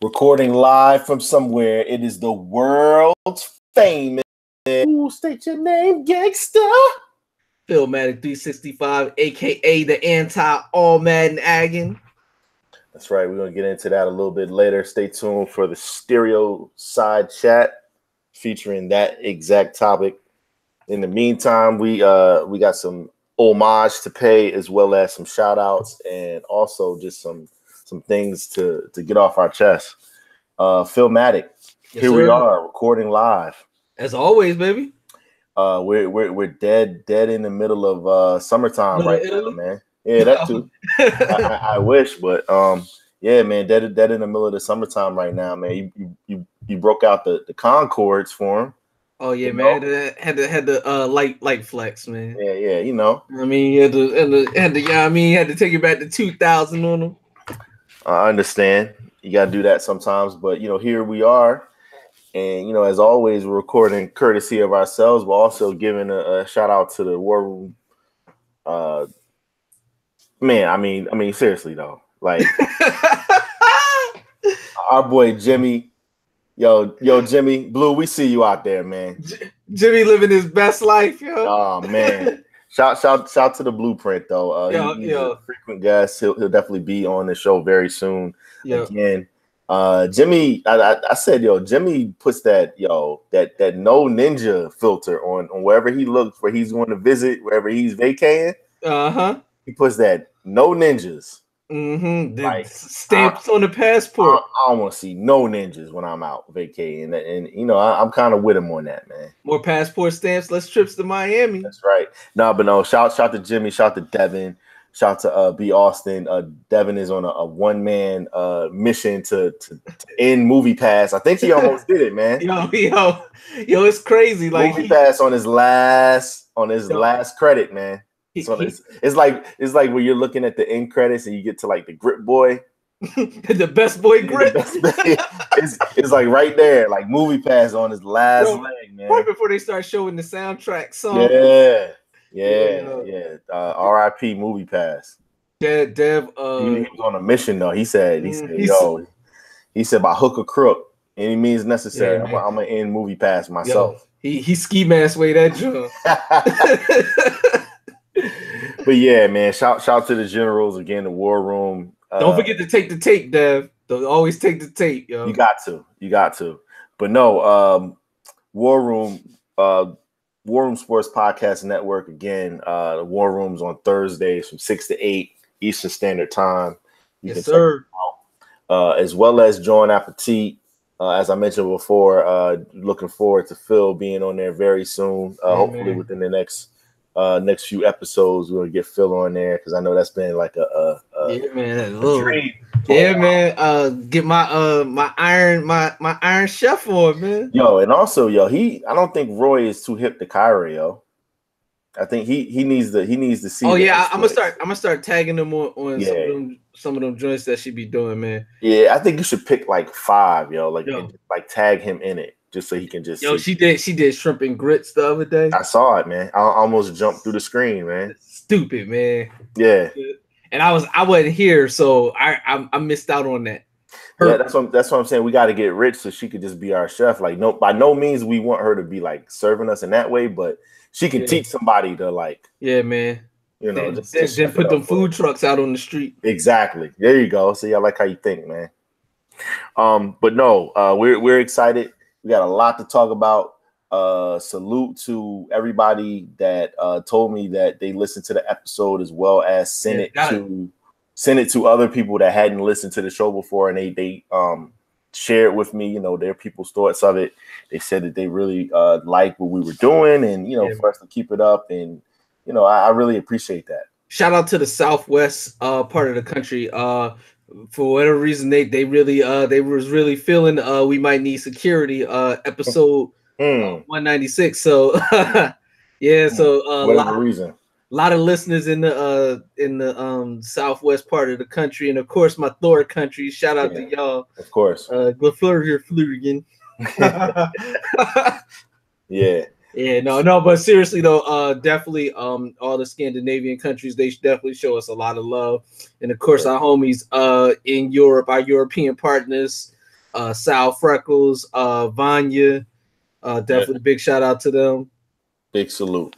Recording live from somewhere. It is the world's famous. Ooh, state your name, gangster. Phillmatic365, aka the anti-all Madden Agin. That's right. We're gonna get into that a little bit later. Stay tuned for the Stereoside Chat featuring that exact topic. In the meantime, we got some homage to pay, as well as some shout outs, and also just some things to get off our chest. Phillmatic, Yes, here sir. we are recording live. As always, baby. We're dead in the middle of summertime right now, man. Yeah, that too. I wish, but yeah, man, dead in the middle of the summertime right now, man. You broke out the Concords for him. Oh yeah, man. Had the light flex, man. Yeah, you know. I mean, you had to take it back to 2000 on them. I understand. You gotta do that sometimes, but you know, here we are. And, you know, as always, we're recording courtesy of ourselves, but also giving a shout out to the War Room. Man, I mean, seriously, though. Like, our boy Jimmy. Yo, Jimmy. Blue, we see you out there, man. Jimmy living his best life, yo. Oh, man. Shout to the Blueprint, though. He's a frequent guest. He'll definitely be on the show very soon. Again. Jimmy, I said, Jimmy puts that no ninja filter on wherever he looks, where he's going to visit, wherever he's vacating. He puts that no ninjas. Like stamps on the passport. I don't want to see no ninjas when I'm out vacating, and you know I'm kind of with him on that, man. More passport stamps, less trips to Miami. That's right. No. Shout to Jimmy. Shout to Devin. Shout to B. Austin. Devin is on a one-man mission to end Movie Pass. I think he almost did it, man. Yo, it's crazy. Like Movie Pass on his last credit, man. So it's like when you're looking at the end credits and you get to like the Grip Boy. The best boy Grip. It's like right there, like Movie Pass on his last leg, man. Right before they start showing the soundtrack song. Yeah. R.I.P. Movie Pass. Dev. He was on a mission though. He said, by hook or crook, any means necessary. I'm gonna end Movie Pass myself. He ski mask way that jump. But yeah, man, shout to the generals again, the War Room. Don't forget to take the tape, Dev. Don't always take the tape, yo. You got to. But no, War Room Sports Podcast Network again. The War Room's on Thursdays from 6 to 8 Eastern Standard Time. Yes, sir. As well as Join Appetit. As I mentioned before, looking forward to Phil being on there very soon. Hopefully within the next few episodes, we'll get Phil on there because I know that's been like a dream. Yeah, man. Get my Iron Chef on, man. Yo, and also, I don't think Roy is too hip to Kyra, yo. I think he needs to see. Oh yeah, I'm gonna start tagging them on some of them joints that she be doing, man. Yeah, I think you should pick like 5, yo. And tag him in it just so he can just. Yo, she did shrimp and grits the other day. I saw it, man. I almost jumped through the screen, man. Stupid, man. Yeah. And I wasn't here, so I missed out on that. Yeah, that's what I'm saying. We got to get rich so she could just be our chef. Like, no, by no means we want her to be like serving us in that way, but she can teach somebody to like. Yeah, man. You know, then put them food trucks out on the street. Exactly. There you go. See, I like how you think, man. But no, we're excited. We got a lot to talk about. Salute to everybody that told me that they listened to the episode, as well as send it to other people that hadn't listened to the show before, and they shared with me, their people's thoughts of it. They said that they really liked what we were doing, and for us to keep it up, and I really appreciate that. Shout out to the Southwest part of the country. For whatever reason, they was really feeling we might need security. Episode 196. So yeah, so reason. A lot of listeners in the Southwest part of the country, and of course my Thor country. Shout out to y'all. Of course. Flurigan. Yeah, no, but seriously though, definitely all the Scandinavian countries, they definitely show us a lot of love. And of course our homies in Europe, our European partners, Sal Freckles, Vanya. Definitely big shout out to them. Big salute.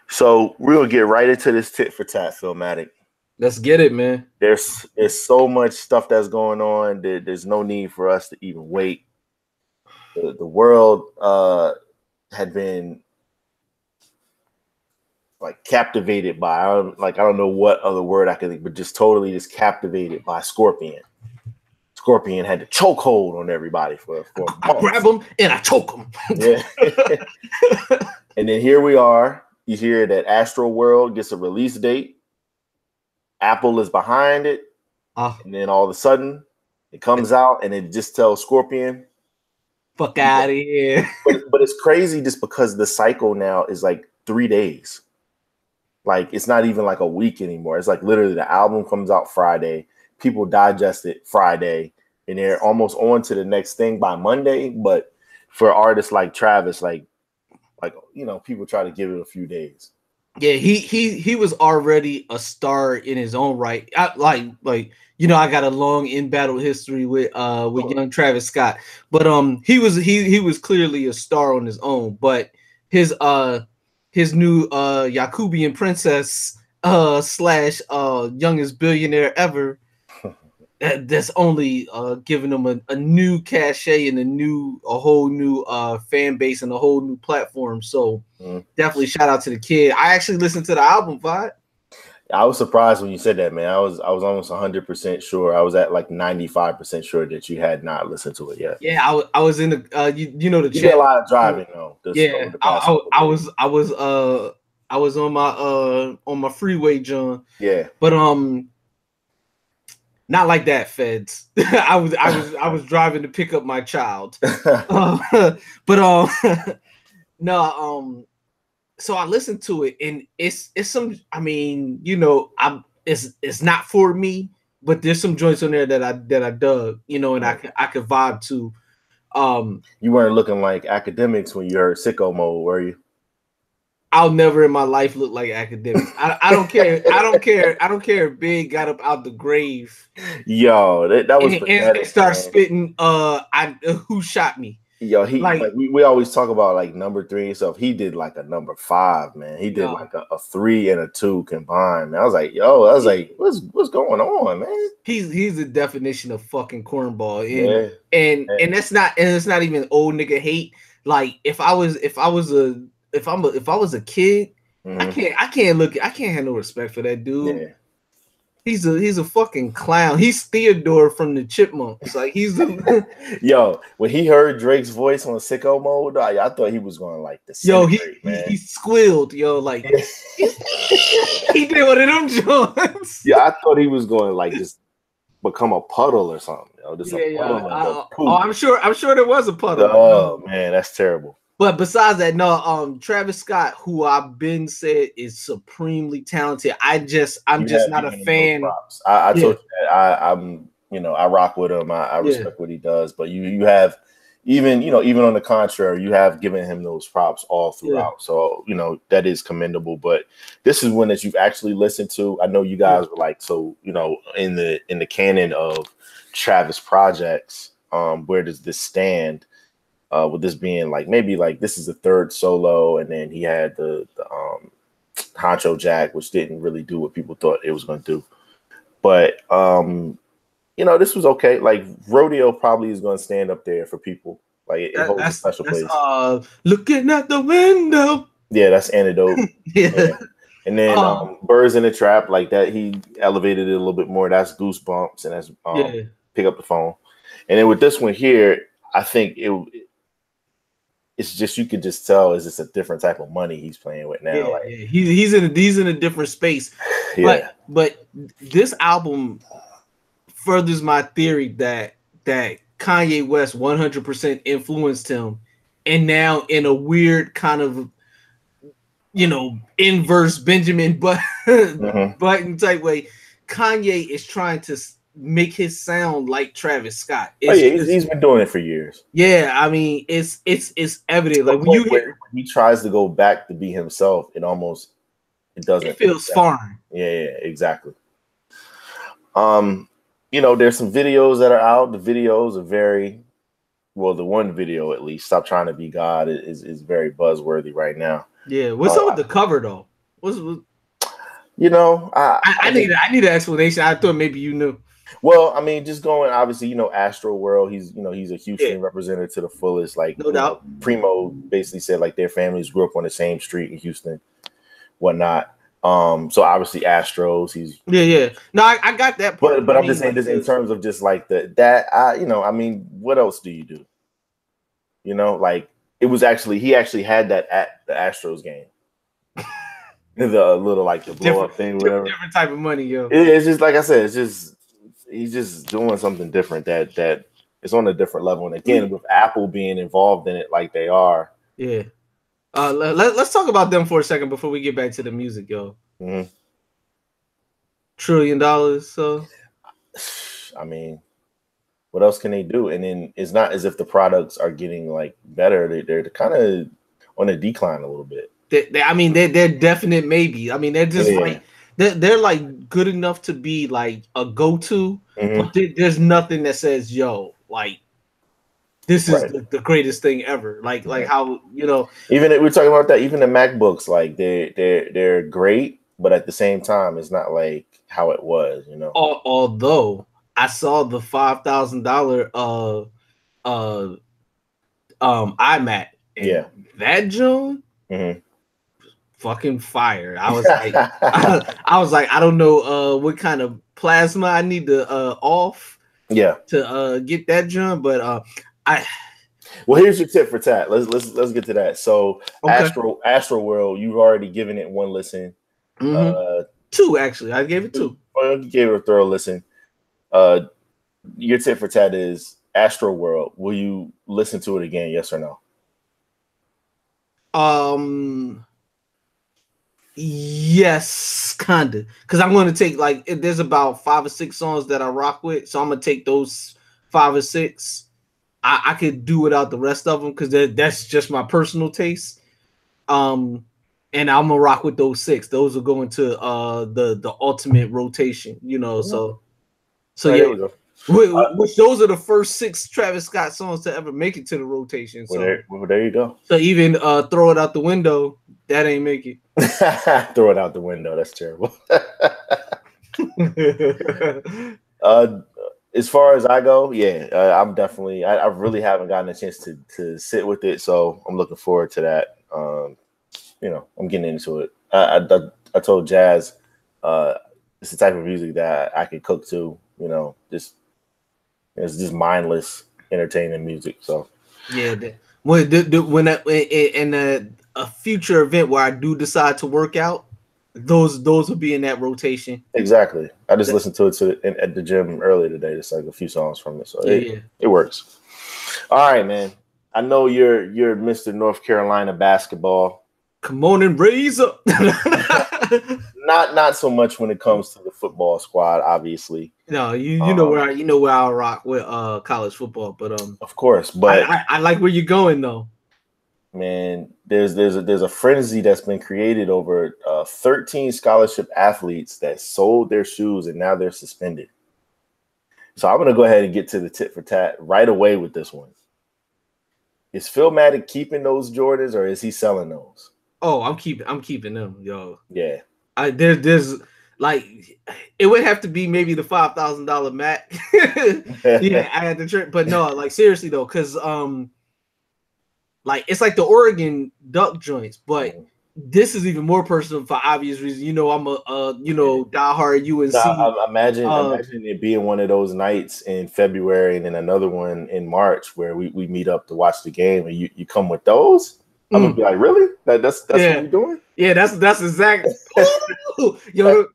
So we're gonna get right into this tit for tat, Phillmatic. Let's get it, man. There's so much stuff that's going on. There's no need for us to even wait. The world had been like captivated by, I don't know what other word I can think, but just totally just captivated by Scorpion. Scorpion had the chokehold on everybody for I grab him and I choke him. Yeah. And then here we are. You hear that Astro World gets a release date. Apple is behind it. And then all of a sudden it comes out and it just tells Scorpion, fuck out of here. But it's crazy just because the cycle now is like 3 days. Like it's not even like a week anymore. It's like literally the album comes out Friday. People digest it Friday and they're almost on to the next thing by Monday. But for artists like Travis, like people try to give it a few days. Yeah, he was already a star in his own right. I got a long in battle history with young Travis Scott, but he was clearly a star on his own. But his new Yakubian princess slash youngest billionaire ever, that's only giving him a new cachet and a whole new fan base and a whole new platform. So definitely shout out to the kid. I actually listened to the album, Thede. I was surprised when you said that, man. I was almost 100% sure. I was at like 95% sure that you had not listened to it yet. Yeah, I was in the you know the you chat. did a lot of driving though. Yeah, I was on my freeway, John. Yeah, but not like that, feds. I was driving to pick up my child. No. So I listened to it, and it's some. I mean, it's not for me, but there's some joints on there that I dug, and I could vibe to. You weren't looking like academics when you heard Sicko Mode, were you? I'll never in my life look like academics. I don't care. I don't care if Big got up out the grave. Yo, that was and start spitting. Who shot me? Yo, we always talk about like number 3 and stuff. He did like a number 5, man. He did like a 3 and a 2 combined. Man. I was like, what's going on, man? He's the definition of fucking cornball. And it's not even old nigga hate. Like if I was a kid, I can't have no respect for that dude. Yeah. He's a fucking clown. He's Theodore from the Chipmunks. Like yo, when he heard Drake's voice on Sicko Mode, I thought he was going like the he squealed, like he did one of them joints. Yeah, I thought he was going like just become a puddle or something. I'm sure there was a puddle. Oh man, that's terrible. But besides that, no, Travis Scott, who I've been said is supremely talented. I'm just not a fan. I told you that I rock with him. I respect what he does. But you have even on the contrary, you have given him those props all throughout. Yeah. So that is commendable. But this is one that you've actually listened to. I know you guys were like, so in the canon of Travis projects, where does this stand? With this being like maybe like this is the 3rd solo, and then he had the Honcho Jack, which didn't really do what people thought it was going to do. But this was okay. Like Rodeo probably is going to stand up there for people. Like it holds a special place. Looking at the window. Yeah, that's Antidote. Yeah. And then Birds in the Trap, like that, he elevated it a little bit more. That's Goosebumps, and that's Pick Up the Phone. And then with this one here, I think it's just, you could just tell it's just a different type of money he's playing with now. He's in a different space. Yeah. But this album furthers my theory that Kanye West 100% influenced him, and now in a weird kind of inverse Benjamin Button type way, Kanye is trying to make his sound like Travis Scott. He's been doing it for years. Yeah, I mean, it's evident. Like when he tries to go back to be himself, it doesn't. It feels foreign. Yeah, exactly. you know, there's some videos that are out. The videos are very well. The one video, at least, "Stop Trying to Be God," is very buzzworthy right now. Yeah, what's up with the cover though? You know, I need an explanation. I thought maybe you knew. Well, I mean, just going obviously, you know, Astro World. He's a Houston representative to the fullest. Like, no doubt. Primo basically said like their families grew up on the same street in Houston, whatnot. So obviously Astros. He's No, I got that part. But I'm just saying, just in terms of just like you know, I mean, what else do you do? You know, like he actually had that at the Astros game. The little like the blow up thing, whatever. Different type of money, yo. It's just like I said, he's just doing something different that it's on a different level. And again, with Apple being involved in it like they are. Yeah. Let's talk about them for a second before we get back to the music, yo. Mm-hmm. $1 trillion. So, I mean, what else can they do? And then it's not as if the products are getting like better. They're kind of on a decline a little bit. They're definite maybe. I mean, they're just like they're like good enough to be like a go-to, but there's nothing that says, yo, like this is the greatest thing ever. Like how, you know, even we're talking about that, even the MacBooks, like they're great, but at the same time, it's not like how it was, you know. Although I saw the $5,000 iMac, and that Joan. Fucking fire. I was like, I don't know what kind of plasma I need to off to get that jump, but well, here's your tip for tat. Let's get to that. So Astro World, you've already given it one listen. 2 actually. I gave it 2. Well, you gave it a thorough listen. Your tip for tat is Astro World. Will you listen to it again? Yes or no? Yes, kinda. Because I'm going to take like there's about 5 or 6 songs that I rock with, so I'm gonna take those 5 or 6. I could do without the rest of them because that's just my personal taste. And I'm gonna rock with those 6. Those are going to the ultimate rotation, you know. So yeah. Which those are the first 6 Travis Scott songs to ever make it to the rotation. So there you go. So even throw it out the window, that ain't make it. Throw it out the window. That's terrible. As far as I go, I'm definitely. I really haven't gotten a chance to sit with it, so I'm looking forward to that. You know, I'm getting into it. I told Jazz, it's the type of music that I can cook to. You know, it's just mindless, entertaining music. So when a future event where I do decide to work out, those will be in that rotation. Exactly. I just listened to it at the gym earlier today. Just like a few songs from it, so it works. All right, man. I know you're Mr. North Carolina basketball. Come on and raise up. Not so much when it comes to the football squad, obviously. No, you know where I rock with college football, but of course, but I like where you're going though. Man, there's a frenzy that's been created over 13 scholarship athletes that sold their shoes and now they're suspended. So I'm gonna go ahead and get to the tit for tat right away with this one. Is Phillmatic keeping those Jordans or is he selling those? Oh, I'm keeping them, yo. Yeah. There's like it would have to be maybe the $5,000 Mac. Yeah, I had to trip, but no, like seriously though, because like it's like the Oregon Duck joints, but this is even more personal for obvious reasons. You know, I'm a diehard UNC. Imagine it being one of those nights in February and then another one in March where we meet up to watch the game and you come with those. I'm gonna be like, really? That's what you're doing? Yeah, that's exactly. yo,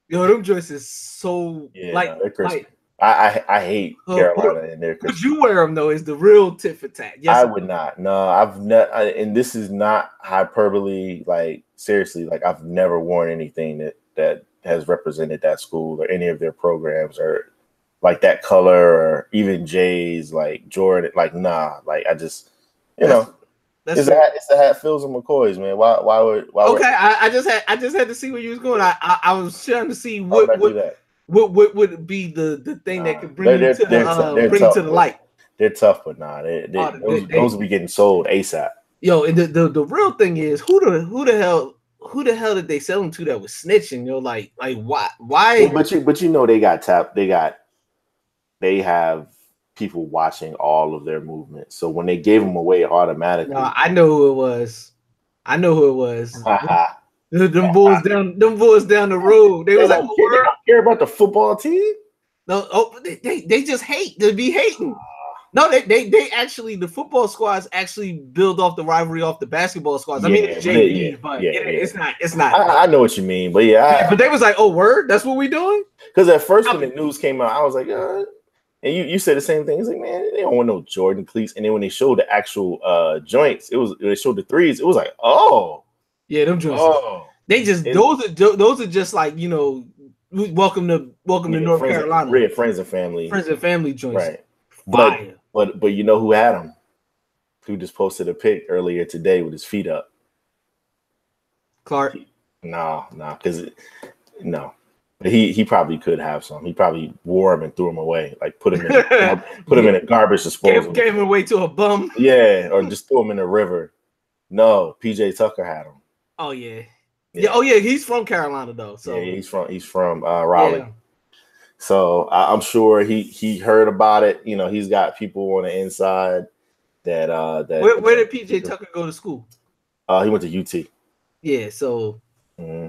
them joints is so they're crazy. I hate Carolina and their. Would you wear them though? Is the real tit for tat? Yes, I would not. No, I've not. And this is not hyperbole. Like seriously, like I've never worn anything that has represented that school or any of their programs or like that color or even Jay's like Jordan. Like nah. Like I just it's the Hatfields and McCoys, man. Why would? Okay, I just had to see where you was going. I was trying to see what What would be the thing that could bring you to the light? They're tough, but those will be getting sold ASAP. Yo, and the real thing is who the hell did they sell them to that was snitching? Yo, like why? But you know they got tapped. They have people watching all of their movements. So when they gave them away automatically, no, I know who it was. Them boys down the road. They was like, they don't care about the football team. No, they just hate. They be hating. No, they actually, the football squads actually build off the rivalry off the basketball squads. I mean, it's JV, but it's not. I know what you mean, but but they was like, oh, word, that's what we doing? Because at first when the news came out, I was like, and you said the same thing. It's like, man, they don't want no Jordan cleats. And then when they showed the actual joints, they showed the threes. It was like, oh, yeah, them joints. Oh, they just those are just like, you know, welcome to North Carolina. Friends and family joints, right? But you know who had him? Who just posted a pic earlier today with his feet up? Clark. No. He probably could have some. He probably wore them and threw them away, like put them in a garbage disposal. Gave him away to a bum. Yeah, or just threw them in the river. No, PJ Tucker had them. Oh yeah. Oh yeah. He's from Carolina though. So yeah, he's from Raleigh. Yeah. So I'm sure he heard about it. You know, he's got people on the inside that Where did PJ Tucker go to school? He went to UT. Yeah. So. Mm-hmm.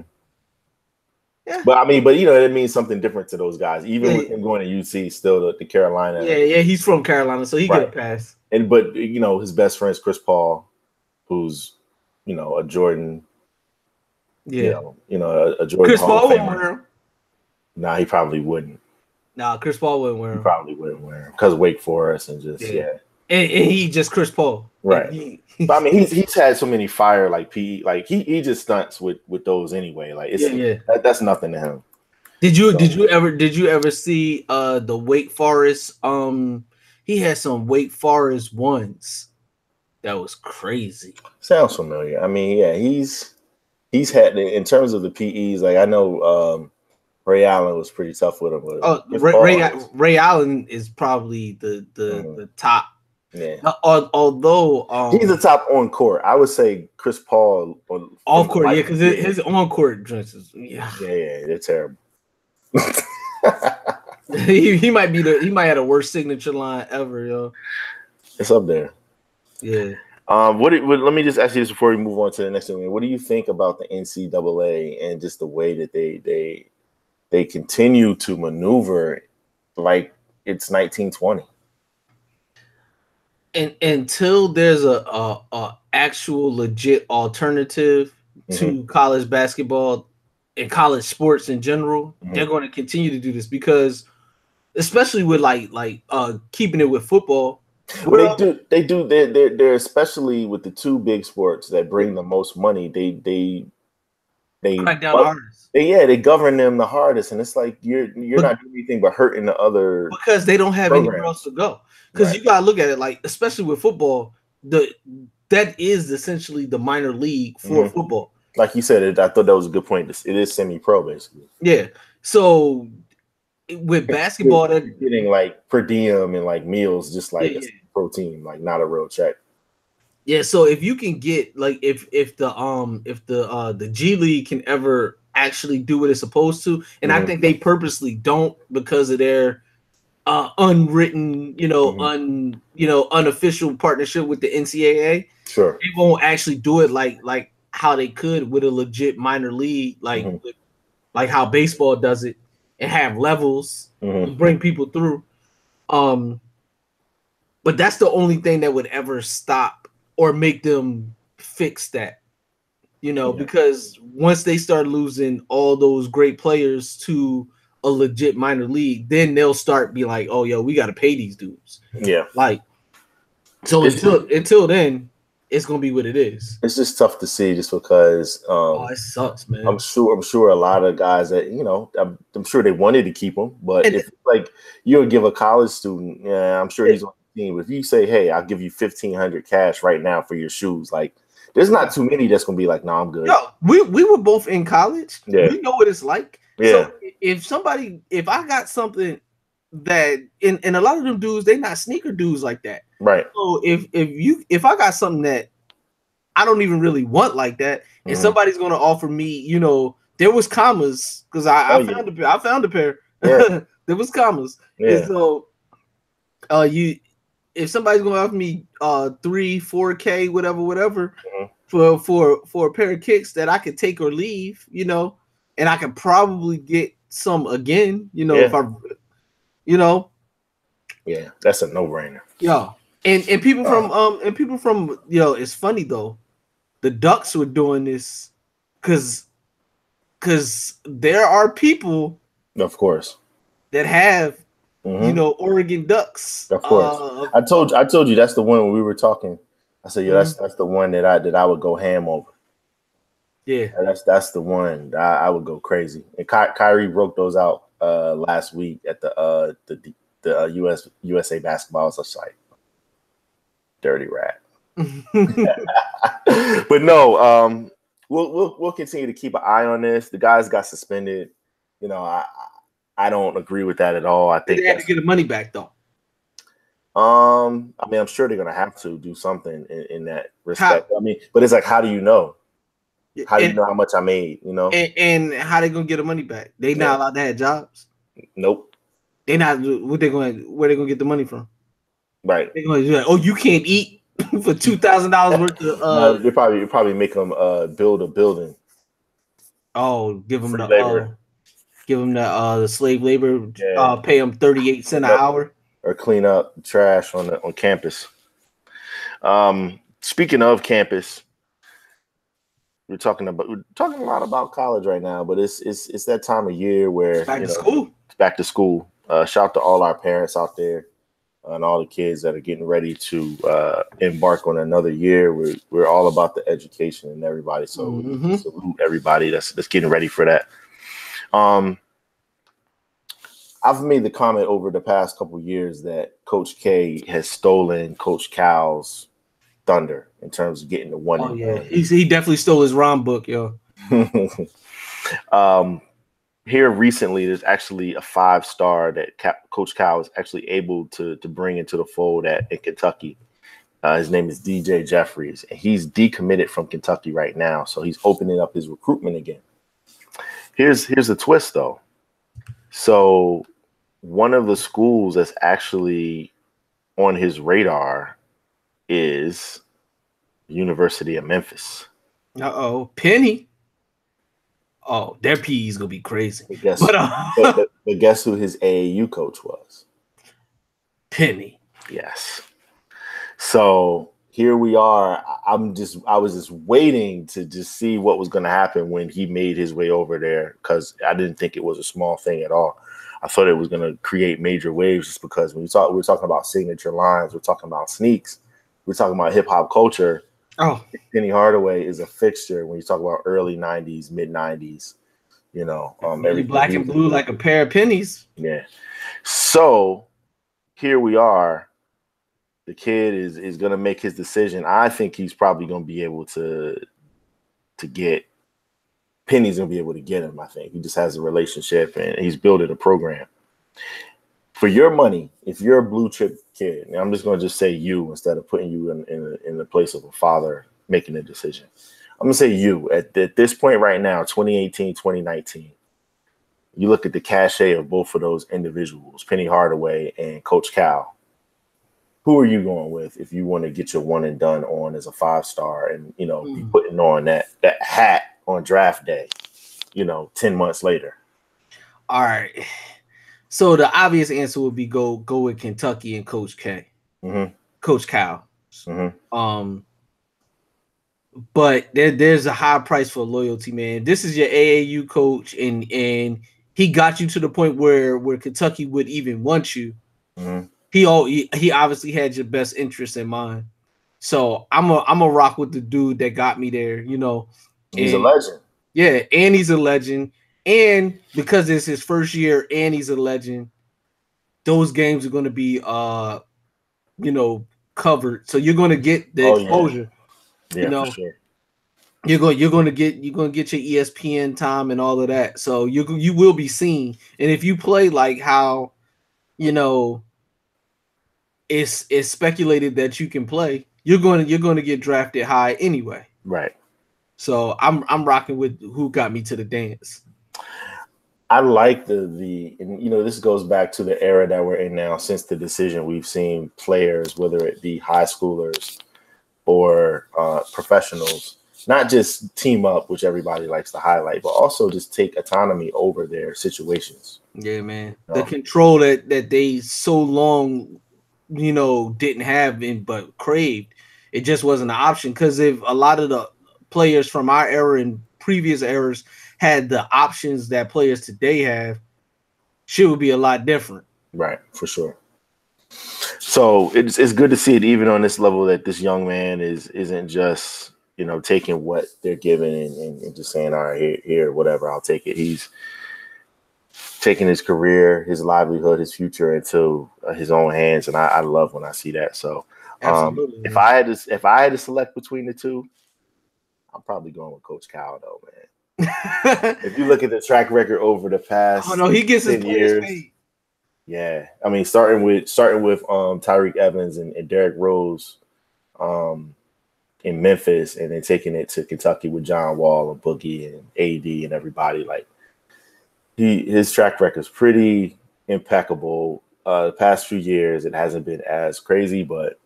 Yeah. But you know, it means something different to those guys. Even with him going to UT, still the Carolina. Yeah, he's from Carolina, so he get a pass. But you know, his best friend is Chris Paul, who's, you know, a Jordan. Yeah. You know, a Jordan. Chris Paul wouldn't wear him. Nah, he probably wouldn't. Nah, Chris Paul wouldn't wear him. He probably wouldn't wear him because of Wake Forest and just And he just Chris Paul. Right. But I mean, he's had so many fire like PE, like he just stunts with those anyway. Like that's nothing to him. Did you ever see the Wake Forest? He had some Wake Forest ones that was crazy. Sounds familiar. I mean, yeah, he's had, in terms of the PEs. Like I know Ray Allen was pretty tough with him. Ray Allen is probably the top. Yeah. Although he's the top on court, I would say Chris Paul on off court, because his on court drinks is they're terrible. he might have the worst signature line ever, yo. It's up there. Yeah. Let me just ask you this before we move on to the next one. What do you think about the NCAA and just the way that they continue to maneuver like it's 1920? And until there's a actual legit alternative to college basketball and college sports in general, they're going to continue to do this, because especially with like keeping it with football. Well, they're especially with the two big sports that bring the most money. They crack down the hardest. They govern them the hardest, and it's like you're not doing anything but hurting the other, because they don't have anywhere else to go. Because you gotta look at it, like, especially with football, that is essentially the minor league for football. Like you said, I thought that was a good point. It is semi-pro, basically. Yeah. So with basketball, they're getting like per diem and like meals, just like a pro team, like not a real check. Yeah. So if you can get, like, if the G League can ever actually do what it's supposed to, and I think they purposely don't, because of their unwritten, unofficial partnership with the NCAA. Sure. They won't actually do it like how they could with a legit minor league, like how baseball does it, and have levels and bring people through. But that's the only thing that would ever stop or make them fix that, because once they start losing all those great players to a legit minor league, then they'll start be like, oh, yo, we got to pay these dudes. Yeah. Like, so until then, it's gonna be what it is. It's just tough to see, just because it sucks, man. I'm sure a lot of guys that, I'm sure they wanted to keep him, but if like you would give a college student, I'm sure he's on the team. If you say, hey, I'll give you $1,500 cash right now for your shoes, like, there's not too many that's gonna be like, no, I'm good. Yo, we were both in college. Yeah. We know what it's like. Yeah. So if I got something that, and a lot of them dudes, they not sneaker dudes like that. Right. So if I got something that I don't even really want like that, and somebody's gonna offer me, there was commas because I found a pair. Yeah. There was commas. Yeah. And so if somebody's gonna offer me 3-4K, whatever, for a pair of kicks that I could take or leave, and I could probably get some again, if I yeah, that's a no-brainer. Yeah. And people from it's funny though. The Ducks were doing this because there are people, of course, that have Oregon Ducks. Of course, I told you that's the one when we were talking. I said, yeah, that's the one that I would go ham over. Yeah, that's the one I would go crazy. And Kyrie broke those out last week at the USA basketball. So it's like dirty rat. But no, we'll continue to keep an eye on this. The guys got suspended. I don't agree with that at all. I think they had to get the money back though. I mean, I'm sure they're gonna have to do something in that respect. But it's like, how do you know? How do you know how much I made? And how they gonna get the money back? They not allowed to have jobs. Nope. They not. Where they gonna get the money from? Right. They're gonna be like, oh, you can't eat for $2,000 worth of. No, you probably make them build a building. Oh, give them the slave labor. Pay them 38 cents an hour, or clean up trash on campus. Speaking of campus, we're talking a lot about college right now, but it's that time of year where it's back to school. Shout out to all our parents out there and all the kids that are getting ready to embark on another year. We're all about the education and everybody. So salute everybody that's getting ready for that. I've made the comment over the past couple of years that Coach K has stolen Coach Cal's thunder in terms of getting the one. Oh yeah, he definitely stole his rhyme book, yo. Here recently, there's actually a 5-star that Coach Cal was actually able to bring into the fold in Kentucky. His name is DJ Jeffries, and he's decommitted from Kentucky right now. So he's opening up his recruitment again. Here's the twist, though. So one of the schools that's actually on his radar is University of Memphis. Penny. Oh, their PE is gonna be crazy. But guess who his AAU coach was? Penny. Yes. So here we are. I was just waiting to just see what was going to happen when he made his way over there, because I didn't think it was a small thing at all. I thought it was going to create major waves, just because when we're talking about signature lines, we're talking about sneaks, we're talking about hip hop culture. Oh, Penny Hardaway is a fixture when you talk about early 90s, mid 90s, everything black and blue like a pair of pennies. Yeah. So here we are. The kid is going to make his decision. I think he's probably going to be able to get Penny's going to be able to get him. I think he just has a relationship and he's building a program. For your money, if you're a blue chip kid, and I'm just going to say you instead of putting you in the place of a father making a decision. I'm going to say you at this point right now, 2018, 2019. You look at the cachet of both of those individuals, Penny Hardaway and Coach Cal. Who are you going with if you want to get your one and done on as a 5-star and, be putting on that hat on draft day, 10 months later? All right. So the obvious answer would be go with Kentucky and Coach K, Coach Cal. But there's a high price for loyalty, man. This is your AAU coach, and he got you to the point where Kentucky would even want you. He obviously had your best interest in mind. So I'm a rock with the dude that got me there. He's a legend. Yeah, and he's a legend. And because it's his first year and he's a legend, those games are going to be, covered. So you're going to get the exposure. Yeah, for sure. you're going to get your ESPN time and all of that. So you will be seen. And if you play like how, you know, it's speculated that you can play, you're going to get drafted high anyway. Right. So I'm rocking with who got me to the dance. I like and you know, this goes back to the era that we're in now. Since the decision, we've seen players, whether it be high schoolers or professionals, not just team up, which everybody likes to highlight, but also just take autonomy over their situations. Yeah, man. The control that they so long, you know, didn't have but craved. It just wasn't an option, because if a lot of the players from our era and previous eras had the options that players today have, shit would be a lot different. Right, for sure. So it's good to see it even on this level, that this young man isn't just, you know, taking what they're given and just saying, all right, here, whatever, I'll take it. He's taking his career, his livelihood, his future into his own hands, and I love when I see that. So if I had to select between the two, I'm probably going with Coach Cal, though, man. If you look at the track record over the past, he gets his years, paid. Yeah, I mean, starting with Tyreek Evans and Derrick Rose in Memphis, and then taking it to Kentucky with John Wall and Boogie and AD and everybody. Like, his track record is pretty impeccable. The past few years, it hasn't been as crazy, but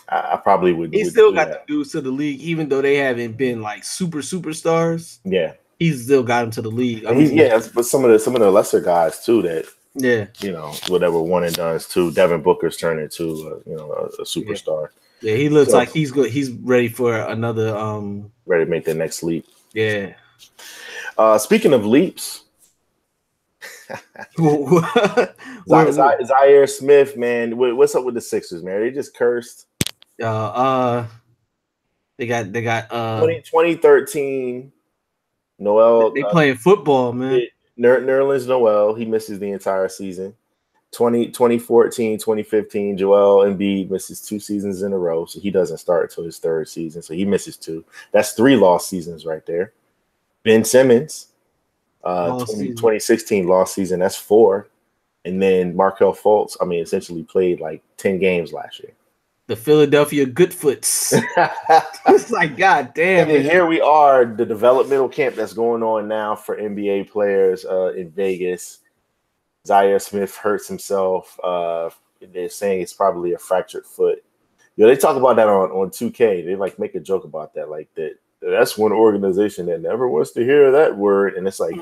I probably would. He still got the dudes to the league, even though they haven't been like superstars. Yeah, he's still got them to the league. But some of the lesser guys too that, you know, whatever one and done's too. Devin Booker's turned into a superstar. Yeah, he looks like he's good. He's ready for another ready to make the next leap. Yeah. Speaking of leaps, Zhaire Smith, man, what's up with the Sixers, man? They just cursed. They got 2013 Noel. They playing football, man. Nerlens Noel, he misses the entire season. 2014, 2015, Joel Embiid misses 2 seasons in a row, so he doesn't start until his 3rd season, so he misses 2. That's 3 lost seasons right there. Ben Simmons, 2016 lost season, that's 4. And then Markelle Fultz, essentially played like 10 games last year. The Philadelphia Goodfoots. It's like, God damn. And here we are, the developmental camp that's going on now for NBA players in Vegas. Zhaire Smith hurts himself. They're saying it's probably a fractured foot. They talk about that on 2K. They like make a joke about that, like that's one organization that never wants to hear that word. And it's like,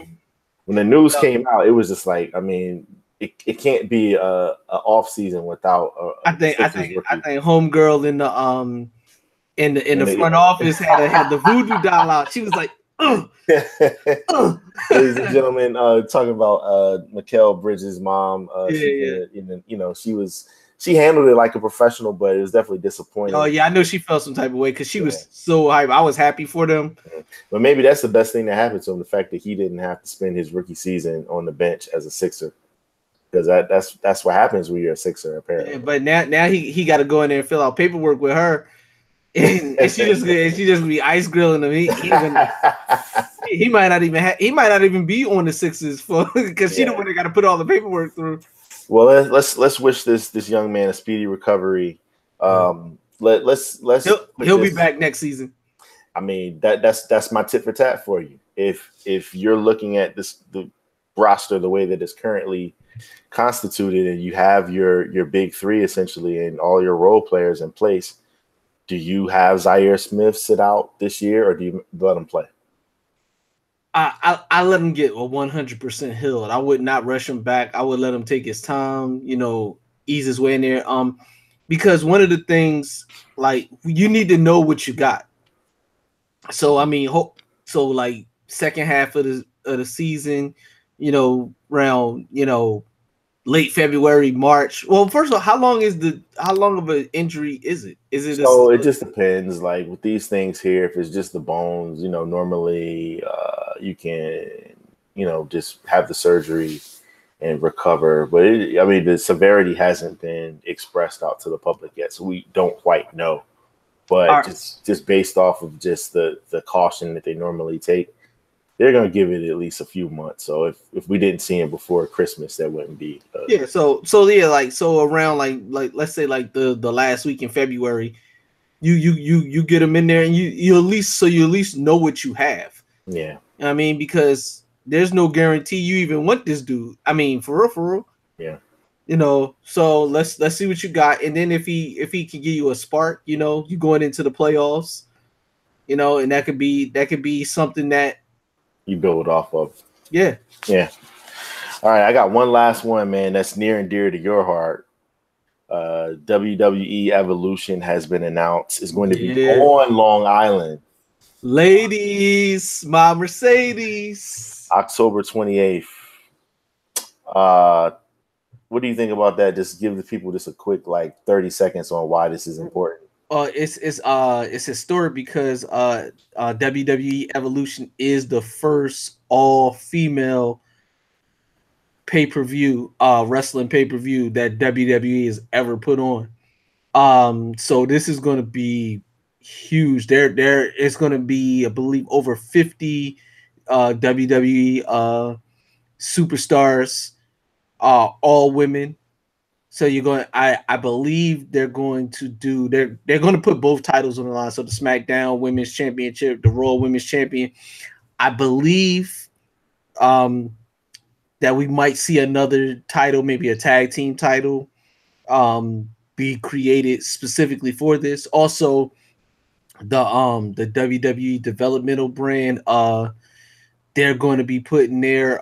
when the news came out, it was just like, it can't be a off season without. I think homegirl in the front office had the voodoo doll out. She was like, Ladies and gentlemen, talking about Mikal Bridges' mom. She handled it like a professional, but it was definitely disappointing. Oh yeah, I know she felt some type of way because she was so hyped. I was happy for them. But maybe that's the best thing that happened to him: the fact that he didn't have to spend his rookie season on the bench as a Sixer. Because that's what happens when you're a Sixer, apparently. Yeah, but now he got to go in there and fill out paperwork with her, and she just be ice grilling him. He might not even be on the Sixers because she the one that got to put all the paperwork through. Well, let's wish this young man a speedy recovery. He'll be back next season. That's my tit for tat for you. If you're looking at the roster the way that it's currently constituted, and you have your big 3 essentially and all your role players in place, do you have Zhaire Smith sit out this year, or do you let him play? I let him get a 100% healed. I would not rush him back. I would let him take his time, ease his way in there. Because one of the things, like, you need to know what you got. So like second half of the season, around late February, March. Well, first of all, how long of an injury is it? It just depends. Like with these things here, if it's just the bones, normally you can, just have the surgery and recover. But the severity hasn't been expressed out to the public yet, so we don't quite know but just based off of just the caution that they normally take, they're going to give it at least a few months. So if we didn't see him before Christmas, that wouldn't be So around like let's say like the last week in February, you get them in there, and you at least know what you have. Yeah, I mean, because there's no guarantee you even want this dude. I mean, for real. Yeah. So let's see what you got, and then if he can give you a spark, you going into the playoffs, and that could be something that you build off of. Yeah. All right, I got one last one, man. That's near and dear to your heart. WWE Evolution has been announced. It's going to be on Long Island. Ladies, my Mercedes. October 28th. What do you think about that? Just give the people just a quick 30 seconds on why this is important. It's historic because WWE Evolution is the first all-female pay-per-view wrestling pay-per-view that WWE has ever put on. So this is going to be huge. There is going to be, I believe, over 50 WWE superstars, all women. So you're going. I believe they're going to do. They're going to put both titles on the line. So the SmackDown Women's Championship, the Raw Women's Champion. I believe that we might see another title, maybe a tag team title, be created specifically for this. Also, the WWE developmental brand, they're going to be putting their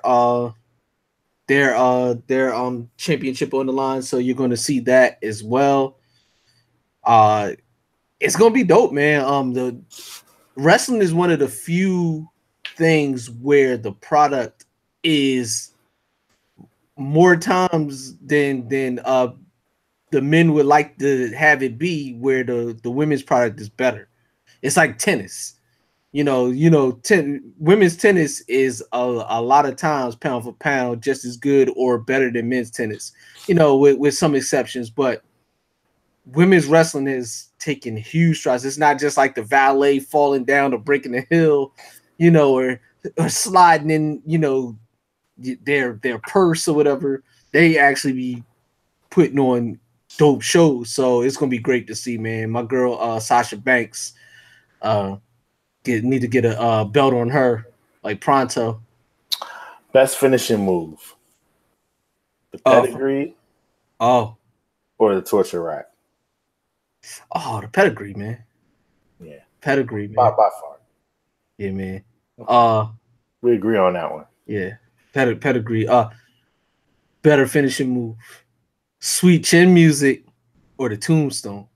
championship on the line, so you're going to see that as well. It's going to be dope, man. The wrestling is one of the few things where the product is more times than the men would like to have it be, where the women's product is better. It's like tennis. Women's tennis is a lot of times pound for pound just as good or better than men's tennis, with some exceptions. But women's wrestling is taking huge strides. It's not just like the valet falling down or breaking the hill, or sliding in, their purse or whatever. They actually be putting on dope shows. So it's going to be great to see, man. My girl, Sasha Banks, need to get a belt on her pronto. Best finishing move: the pedigree, or the torture rack. The pedigree, man. Yeah, pedigree, man. By far. Yeah, man. We agree on that one. Yeah, pedigree. Better finishing move: sweet chin music or the tombstone.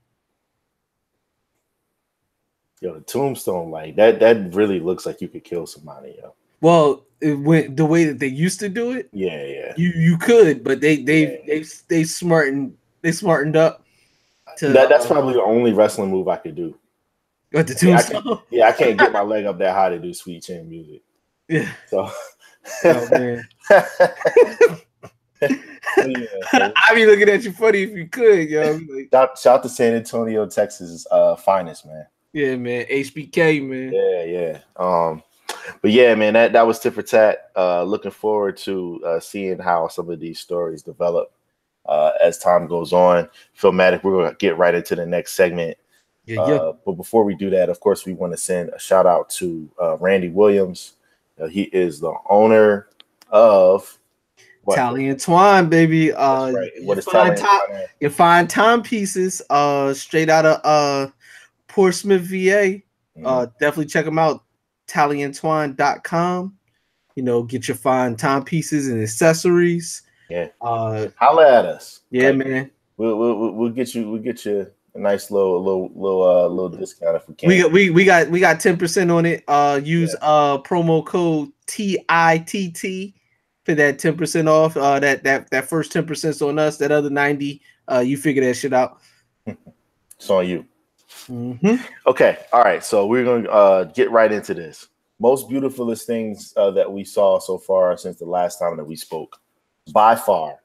Yo, the tombstone, that really looks like you could kill somebody, yo. Well, the way that they used to do it, yeah, you could, but they smartened up. That's probably the only wrestling move I could do. What, the tombstone? I can't get my leg up that high to do sweet chin music. Yeah. So, oh man. I'd be looking at you funny if you could, yo. Shout to San Antonio, Texas, finest, man. Yeah, man. HBK, man. Yeah. But yeah, man, that was tit for tat. Looking forward to seeing how some of these stories develop as time goes on. Phillmatic, we're gonna get right into the next segment. Yeah. But before we do that, of course, we want to send a shout out to Randy Williams. He is the owner of Tally and Twine, baby. Right. What is Tally and Twine? You find timepieces straight out of Portsmouth, VA. Definitely check them out. tallyandtwine.com. Get your fine timepieces and accessories. Yeah. Holla at us. Yeah, man. We'll get you a nice little discount if we can. We got 10% on it. Use promo code TITT for that 10% off. That first 10%'s on us. That other 90, you figure that shit out. It's on you. Mm-hmm. Okay. All right. So we're going to get right into this. Most beautifulest things that we saw so far since the last time that we spoke, by far,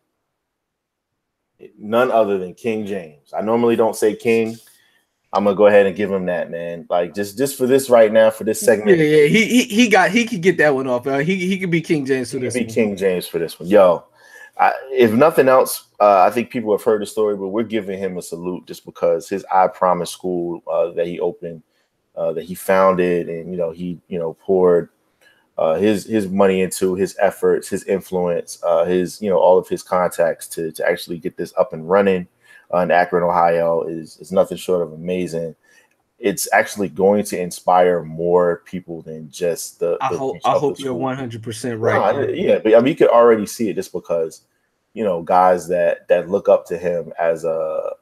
none other than King James. I normally don't say King, I'm gonna go ahead and give him that, man. Like just for this right now, for this segment. Yeah. He could get that one off. He could be King James for this one. King James for this one. Yo, if nothing else, I think people have heard the story, but we're giving him a salute just because his I Promise school that he opened, that he founded, and he poured his money into, his efforts, his influence, his all of his contacts to actually get this up and running in Akron, Ohio is nothing short of amazing. It's actually going to inspire more people than just the. I hope you're 100% right. No, yeah, but I mean, you could already see it just because, guys that look up to him as a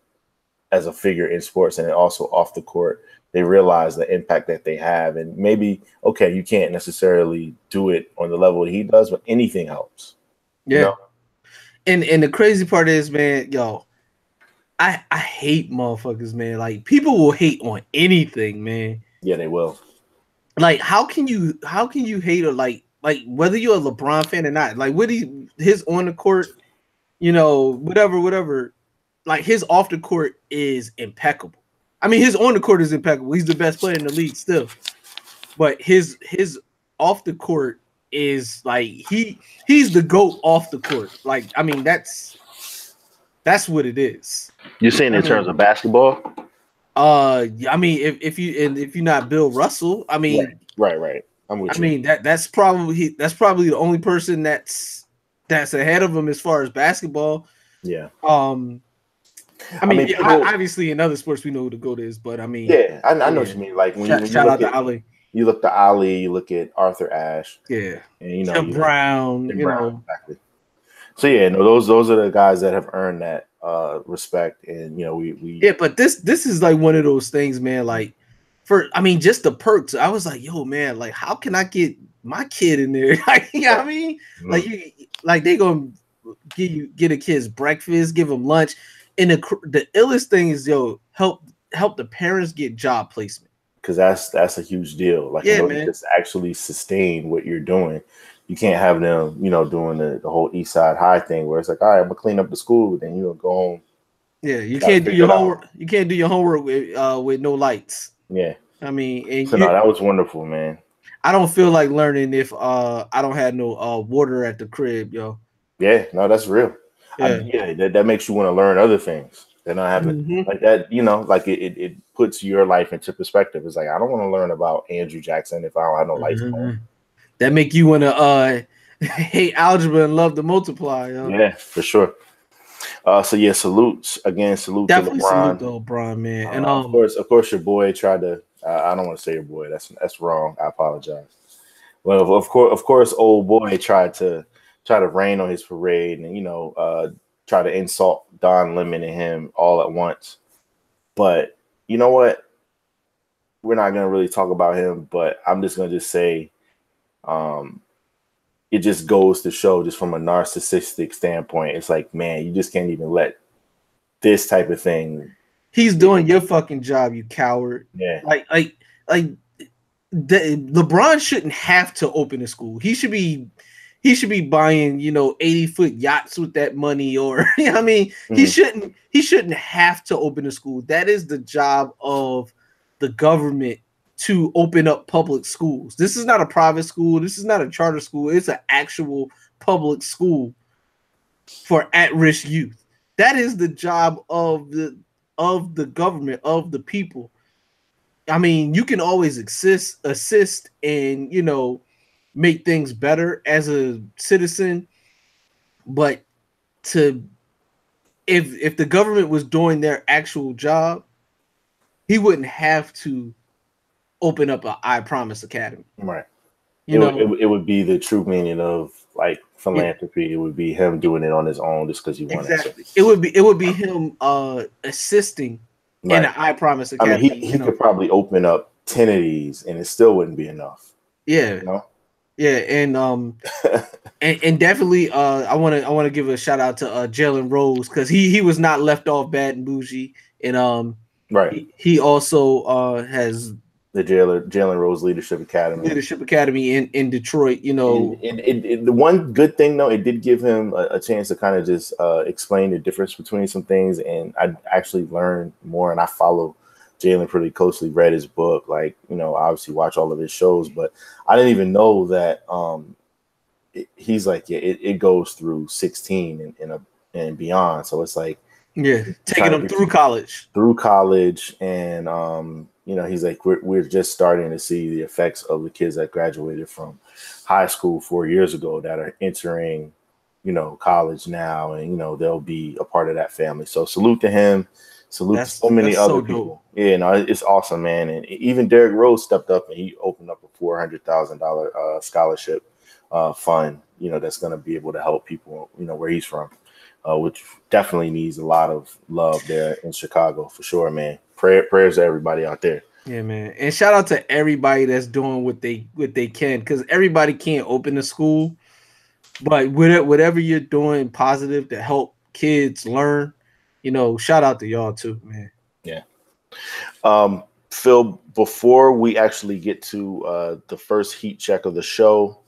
figure in sports and then also off the court, they realize the impact that they have. And maybe, okay, you can't necessarily do it on the level that he does, but anything helps. Yeah. And the crazy part is, man, yo, I hate motherfuckers, man. Like, people will hate on anything, man. Yeah, they will. Like, how can you hate or like whether you're a LeBron fan or not? Like, what his on the court, whatever. Like, his off the court is impeccable. I mean, his on the court is impeccable. He's the best player in the league still. But his off the court is like he's the GOAT off the court. Like, I mean, that's what it is. You're saying in terms of basketball? I mean, if you're not Bill Russell, I mean, right. I'm with you. I mean, that's probably the only person that's ahead of him as far as basketball. Yeah. I mean, people, obviously in other sports we know who the GOAT is, but I mean, yeah, I know what you mean. Like when shout out to Ali. You look to Ali, you look at Arthur Ashe, yeah, and Tim Brown, exactly. So yeah, no, those are the guys that have earned that respect, and we yeah. But this is like one of those things, man. Like just the perks. I was like, yo, man, like how can I get my kid in there? Like, you know what I mean? Mm-hmm. Like they gonna get a kid's breakfast, give them lunch. And the illest thing is, help the parents get job placement, because that's a huge deal. Like, in order to actually sustain what you're doing, you can't have them, doing the whole East Side High thing where it's like, all right, I'm gonna clean up the school, then you go home. Yeah, you can't do your homework. You can't do your homework with no lights. Yeah, I mean, no, that was wonderful, man. I don't feel like learning if I don't have no water at the crib, yo. Yeah, no, that's real. Yeah, that makes you want to learn other things. They're not having like that, like it puts your life into perspective. It's like, I don't want to learn about Andrew Jackson if I don't have no lights on. That make you want to hate algebra and love to multiply. Yo. Yeah, for sure. So yeah, salute to LeBron. Salute to LeBron, man. And of course, your boy tried to. I don't want to say your boy. That's wrong. I apologize. Well, of course, old boy tried to rain on his parade and try to insult Don Lemon and him all at once. But you know what? We're not gonna really talk about him, but I'm just gonna say it just goes to show, just from a narcissistic standpoint, it's like, man, you just can't even let this type of thing. He's doing your fucking job, you coward. Yeah. Like LeBron shouldn't have to open a school. He should be buying, 80-foot yachts with that money, or I mean, he shouldn't have to open a school. That is the job of the government, to open up public schools. This is not a private school. This is not a charter school. It's an actual public school for at-risk youth. That is the job of the government, of the people. I mean, you can always assist and, make things better as a citizen, but if the government was doing their actual job, he wouldn't have to open up an I Promise Academy. Right. It would be the true meaning of like philanthropy. Yeah. It would be him doing it on his own just because he wanted to. It would be him assisting in an I Promise Academy. I mean, he could probably open up 10 of these and it still wouldn't be enough. Yeah. Yeah, and and definitely I want to give a shout out to Jalen Rose, because he was not left off bad and bougie, and right. He also has the Jalen Rose Leadership Academy in Detroit. And the one good thing though, it did give him a chance to kind of just explain the difference between some things, and I actually learned more, and I follow Jalen pretty closely, read his book, like, you know, obviously watch all of his shows, but I didn't even know that he's like, yeah, it goes through 16 and beyond. So it's like, yeah, taking them through college. And you know, he's like, we're just starting to see the effects of the kids that graduated from high school 4 years ago that are entering, you know, college now, and you know, they'll be a part of that family. So salute to him. Salute to so many other people. Dope. Yeah, no, it's awesome, man. And even Derrick Rose stepped up and he opened up a $400,000 scholarship fund, you know, that's going to be able to help people, you know, where he's from, which definitely needs a lot of love there in Chicago for sure, man. Prayers to everybody out there. Yeah, man. And shout out to everybody that's doing what they can, because everybody can't open a school, but whatever you're doing positive to help kids learn, you know, shout out to y'all too, man. Yeah. Phil, before we actually get to the first heat check of the show,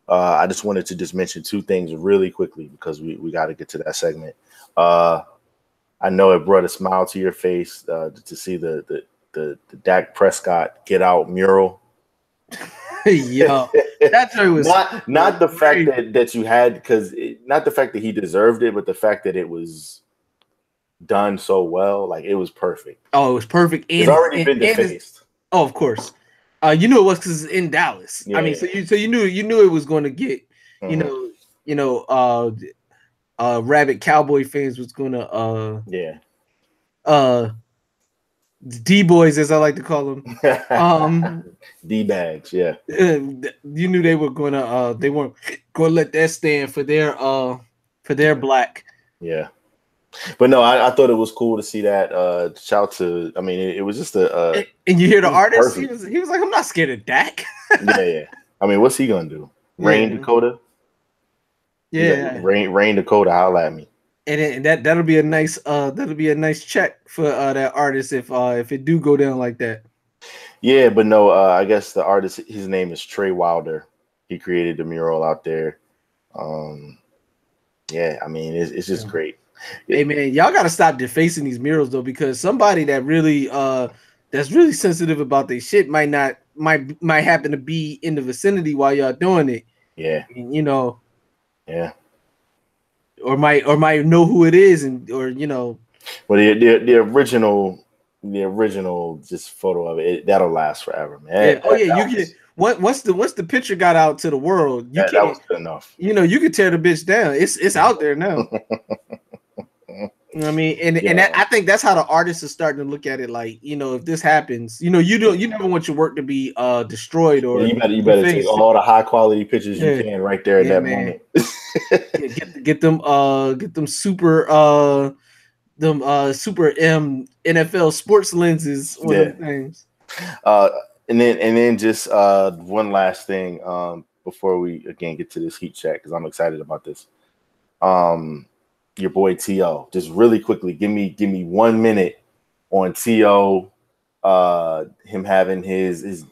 I just wanted to just mention two things really quickly because we got to get to that segment. I know it brought a smile to your face to see the Dak Prescott Get Out mural. Yo, that was not the fact that you had, because not the fact that he deserved it, but the fact that it was done so well. Like, it was perfect. Oh, it was perfect. And it's already been defaced. Oh, of course. You knew it was because it's in Dallas. Yeah. I mean, so you knew it was going to get, rabid Cowboy fans was going to D-boys, as I like to call them. D-bags, yeah. You knew they were gonna they weren't gonna let that stand for their black. Yeah. But no, I thought it was cool to see that. Shout to, I mean, it was just and you hear the artist, he was like, I'm not scared of Dak. yeah. I mean, what's he gonna do? Rain Dakota? Yeah. Rain Dakota, holla at me. And that'll be a nice check for that artist if it do go down like that. Yeah, but no, I guess the artist, his name is Trey Wilder. He created the mural out there. Yeah, I mean, it's just great. Hey man, y'all gotta stop defacing these murals though, because somebody that really that's really sensitive about their shit might happen to be in the vicinity while y'all doing it. Yeah, you know. Yeah. Or might know who it is, or you know. Well, the original just photo of it, that'll last forever, man. Yeah. Once the picture got out to the world, that was good enough. You know, you could tear the bitch down. It's out there now. You know what I mean? And I think that's how the artists are starting to look at it. Like, you know, if this happens, you know, you never want your work to be destroyed or you better take all the high quality pictures you can right there in that moment. get them super super NFL sports lenses on them things. And then just one last thing before we again get to this heat check, because I'm excited about this. Your boy T.O. Just really quickly, give me 1 minute on T.O. Him having his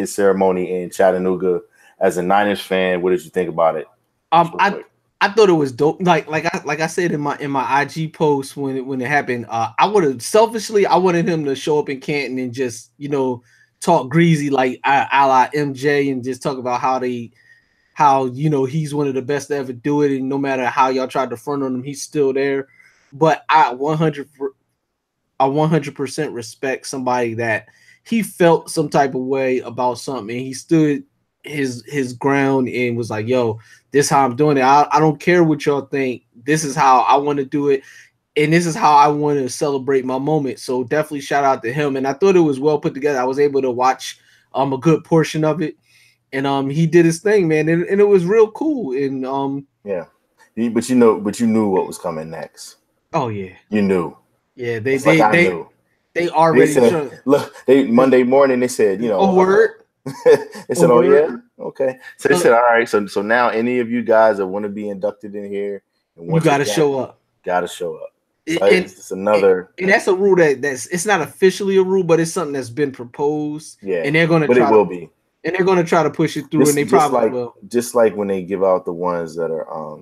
ceremony in Chattanooga as a Niners fan. What did you think about it? I thought it was dope. Like I said in my IG post when it happened, I wanted him to show up in Canton and just, you know, talk greasy like a la MJ and just talk about how you know he's one of the best to ever do it, and no matter how y'all tried to front on him, he's still there. But I 100% respect somebody that he felt some type of way about something and he stood his ground and was like, yo, this is how I'm doing it. I don't care what y'all think. This is how I want to do it. And this is how I want to celebrate my moment. So definitely shout out to him. And I thought it was well put together. I was able to watch a good portion of it. And he did his thing, man. And it was real cool. And yeah. But you knew what was coming next. Oh yeah. You knew. Yeah, they already said, look, Monday morning they said, you know, oh word. They said, oh yeah, okay. So they said, all right. So now any of you guys that want to be inducted in here, you got to show up. Got to show up. So it's another, and that's a rule that's it's not officially a rule, but it's something that's been proposed. Yeah, and they're going to. But it will be. And they're going to try to push it through, and they probably will. Just like when they give out the ones that are,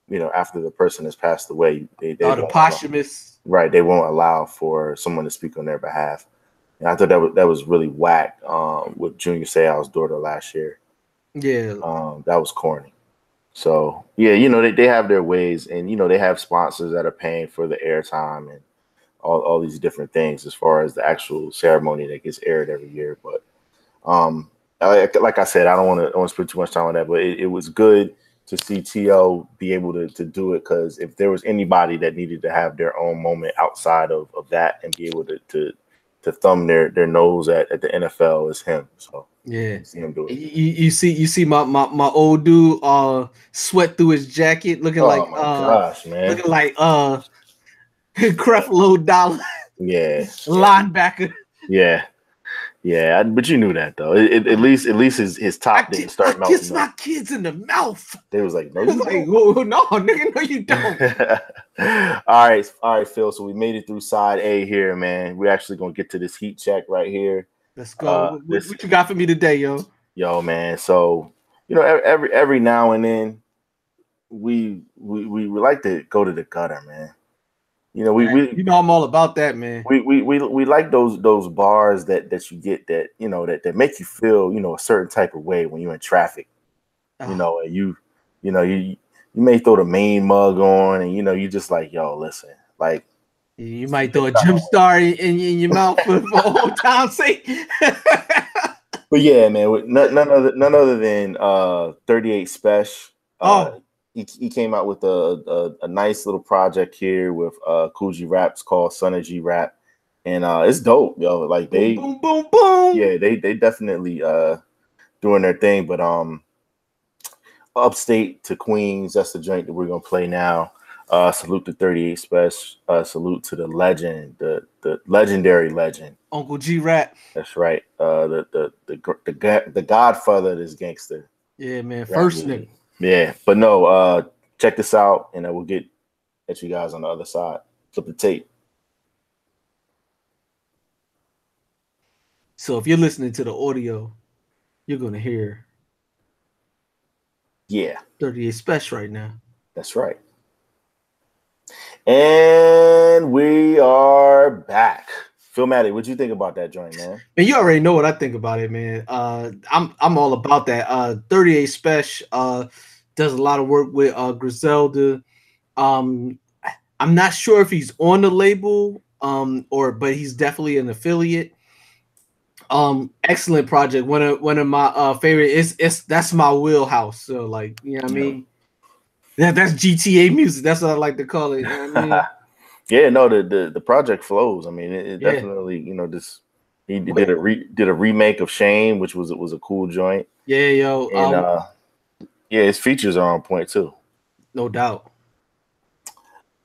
you know, after the person has passed away, they the posthumous. Right, they won't allow for someone to speak on their behalf. And I thought that was really whack. With Junior Seau's daughter last year. Yeah. That was corny. So yeah, they have their ways, and they have sponsors that are paying for the airtime and all these different things as far as the actual ceremony that gets aired every year. But like I said, I don't want to spend too much time on that. But it was good to see T.O. be able to do it, because if there was anybody that needed to have their own moment outside of that and be able to thumb their nose at the NFL, is him. So yeah, see him do it. You see my old dude sweat through his jacket, looking like gosh, man, looking like Creflo Dollar. Yeah, linebacker. Yeah, but you knew that though. At least his top didn't start melting. Kiss my kids in the mouth. They was like, no, you like, no, nigga, no, you don't. All right, Phil. So we made it through side A here, man. We're actually gonna get to this heat check right here. Let's go. What you got for me today, yo? Yo, man. So every now and then we like to go to the gutter, man. I'm all about that, man. We like those bars that you get that that make you feel a certain type of way when you're in traffic. And you may throw the main mug on, and you just like, yo, listen, like you might throw a jump star in your mouth for old time's sake. But yeah, man, none other than 38 Special. He came out with a nice little project here with Coogee Raps called Synergy Rap, and it's dope, yo. Like they boom, boom, boom. Yeah, they definitely doing their thing. But upstate to Queens, that's the joint that we're gonna play now. Salute to 38 Special. Salute to the legend, the legendary legend, Uncle G Rap. That's right. The godfather of this gangster. Yeah, man. First nigga. Yeah, but no, check this out, and we'll get at you guys on the other side. Flip the tape. So if you're listening to the audio, you're going to hear 38 Special right now. That's right. And we are back. Phillmatic, what'd you think about that joint, man? Man, you already know what I think about it, man. I'm all about that. 38 Special does a lot of work with Griselda. I'm not sure if he's on the label, but he's definitely an affiliate. Excellent project. One of my favorite. That's my wheelhouse. So like, you know what I mean? That's GTA music. That's what I like to call it. You know what I mean? Yeah, no, the project flows. I mean, it definitely, he did a remake of Shame, which was a cool joint. Yeah, yo. And his features are on point too. No doubt.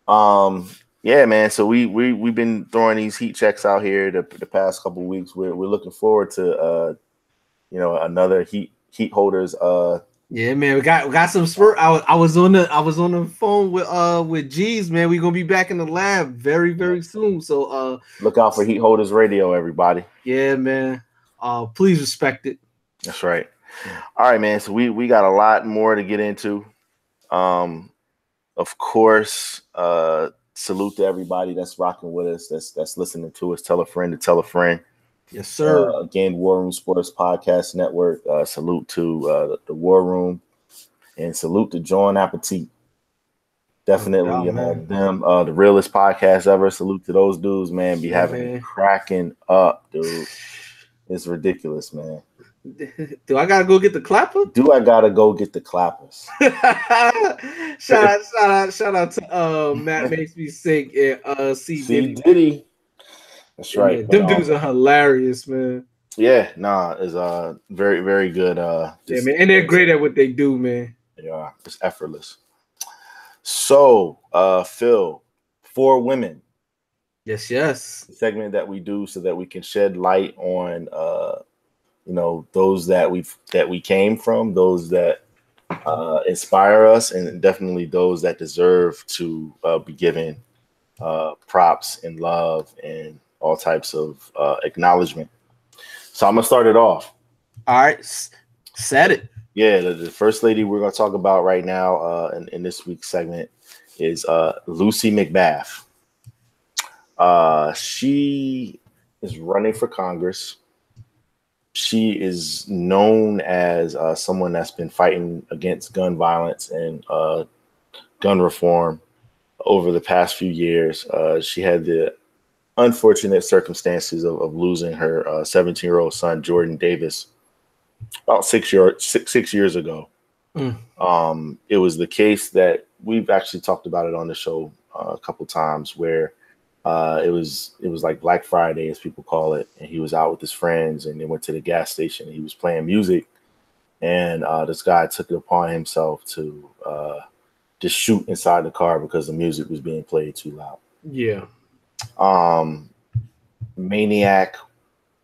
Yeah, man. So we've been throwing these heat checks out here the past couple of weeks. We're looking forward to another Heat Holderz. Yeah, man, we got some spurt. I was on the phone with G's, man. We're gonna be back in the lab very, very soon. So look out for Heat Holderz Radio, everybody. Yeah, man. Please respect it. That's right. All right, man. So we got a lot more to get into. Of course, salute to everybody that's rocking with us, that's listening to us. Tell a friend to tell a friend. Yes, sir. Again, War Room Sports Podcast Network. Salute to the War Room, and salute to John Appetit. Definitely them. The realest podcast ever. Salute to those dudes, man. Be having it cracking up, dude. It's ridiculous, man. Do I gotta go get the clapper? Do I gotta go get the clappers? shout out to Matt Makes Me Sick and C Diddy. That's right. Yeah, them dudes are hilarious, man. Yeah, it's very, very good. Yeah, man, and they're great at what they do, man. Yeah, it's effortless. So, Phil, for women. Yes. The segment that we do so that we can shed light on those that we came from, those that inspire us, and definitely those that deserve to be given props and love and all types of acknowledgement. So I'm gonna start it off. All right, set it. Yeah, the first lady we're gonna talk about right now in this week's segment is Lucy McBath. She is running for Congress. She is known as someone that's been fighting against gun violence and gun reform over the past few years. She had the unfortunate circumstances of losing her 17-year-old son, Jordan Davis, about 6 years ago. It was the case that we've actually talked about it on the show a couple times, where it was like Black Friday, as people call it, and he was out with his friends, and they went to the gas station. And he was playing music, and this guy took it upon himself to just shoot inside the car because the music was being played too loud. Yeah. Maniac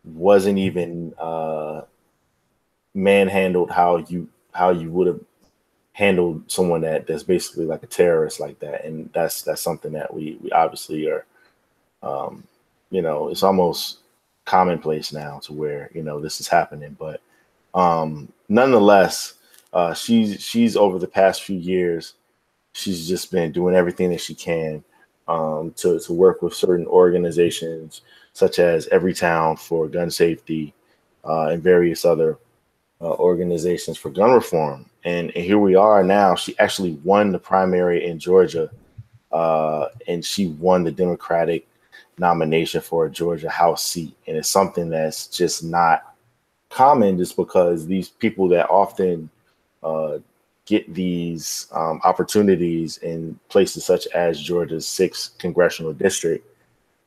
wasn't even manhandled how you would have handled someone that's basically like a terrorist like that, and that's something that we obviously are. It's almost commonplace now to where this is happening, but nonetheless, she's over the past few years, she's just been doing everything that she can to work with certain organizations such as Everytown for gun safety and various other organizations for gun reform. And here we are now. She actually won the primary in Georgia, and she won the Democratic nomination for a Georgia House seat. And it's something that's just not common, just because these people that often get these opportunities in places such as Georgia's 6th congressional district,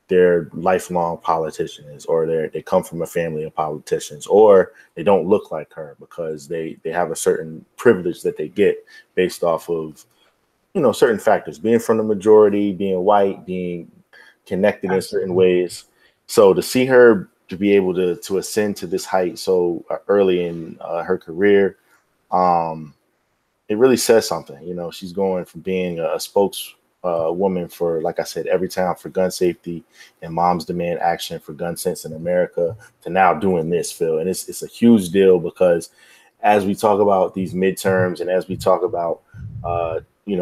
they're lifelong politicians, or they come from a family of politicians, or they don't look like her because they have a certain privilege that they get based off of, certain factors, being from the majority, being white, being connected in certain ways. So to see her to be able to ascend to this height so early in her career, it really says something. She's going from being a spokeswoman for, like I said, Everytown for gun safety and Moms Demand Action for gun sense in America, to now doing this, Phil. And it's a huge deal, because as we talk about these midterms and as we talk about,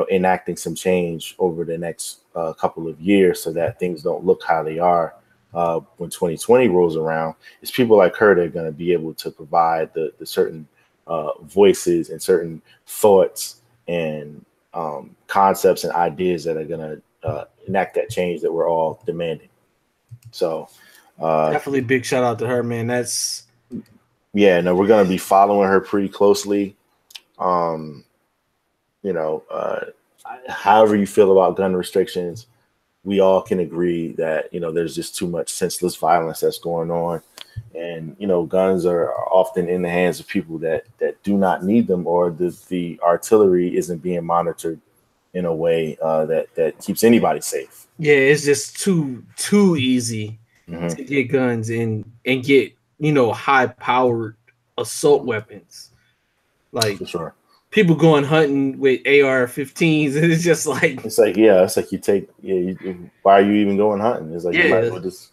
enacting some change over the next couple of years so that things don't look how they are when 2020 rolls around, it's people like her that are going to be able to provide the certain voices and certain thoughts and concepts and ideas that are going to enact that change that we're all demanding. So definitely big shout out to her, man. We're going to be following her pretty closely. However you feel about gun restrictions, we all can agree that, there's just too much senseless violence that's going on. And, guns are often in the hands of people that do not need them, or the artillery isn't being monitored in a way that keeps anybody safe. Yeah, it's just too easy to get guns and get, high-powered assault weapons. Like, for sure. People going hunting with AR-15s, and it's just like... It's like why are you even going hunting? It's like, you might as well just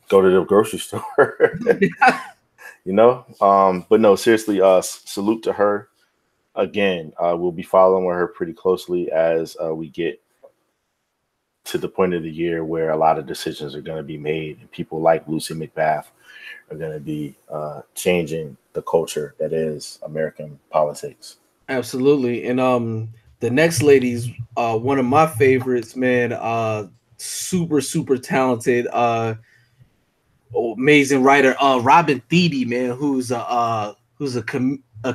go to the grocery store. But no, seriously, salute to her. Again, we'll be following her pretty closely as we get to the point of the year where a lot of decisions are going to be made, and people like Lucy McBath are going to be changing the culture that is American politics. Absolutely. And the next lady's one of my favorites, man. Super talented, amazing writer, Robin Thede, man, who's a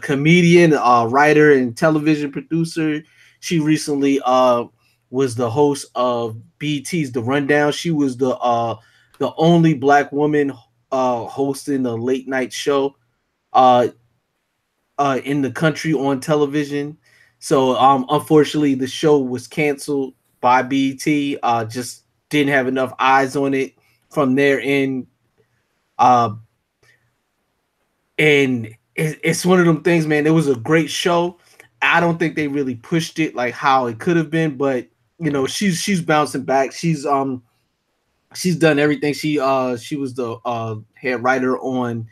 comedian, writer, and television producer. She recently was the host of BET's The Rundown. She was the only Black woman hosting a late night show in the country on television. So unfortunately the show was canceled by BET. Just didn't have enough eyes on it from their end. And it's one of them things, man. It was a great show. I don't think they really pushed it like how it could have been, but she's bouncing back. She's done everything. She was the head writer on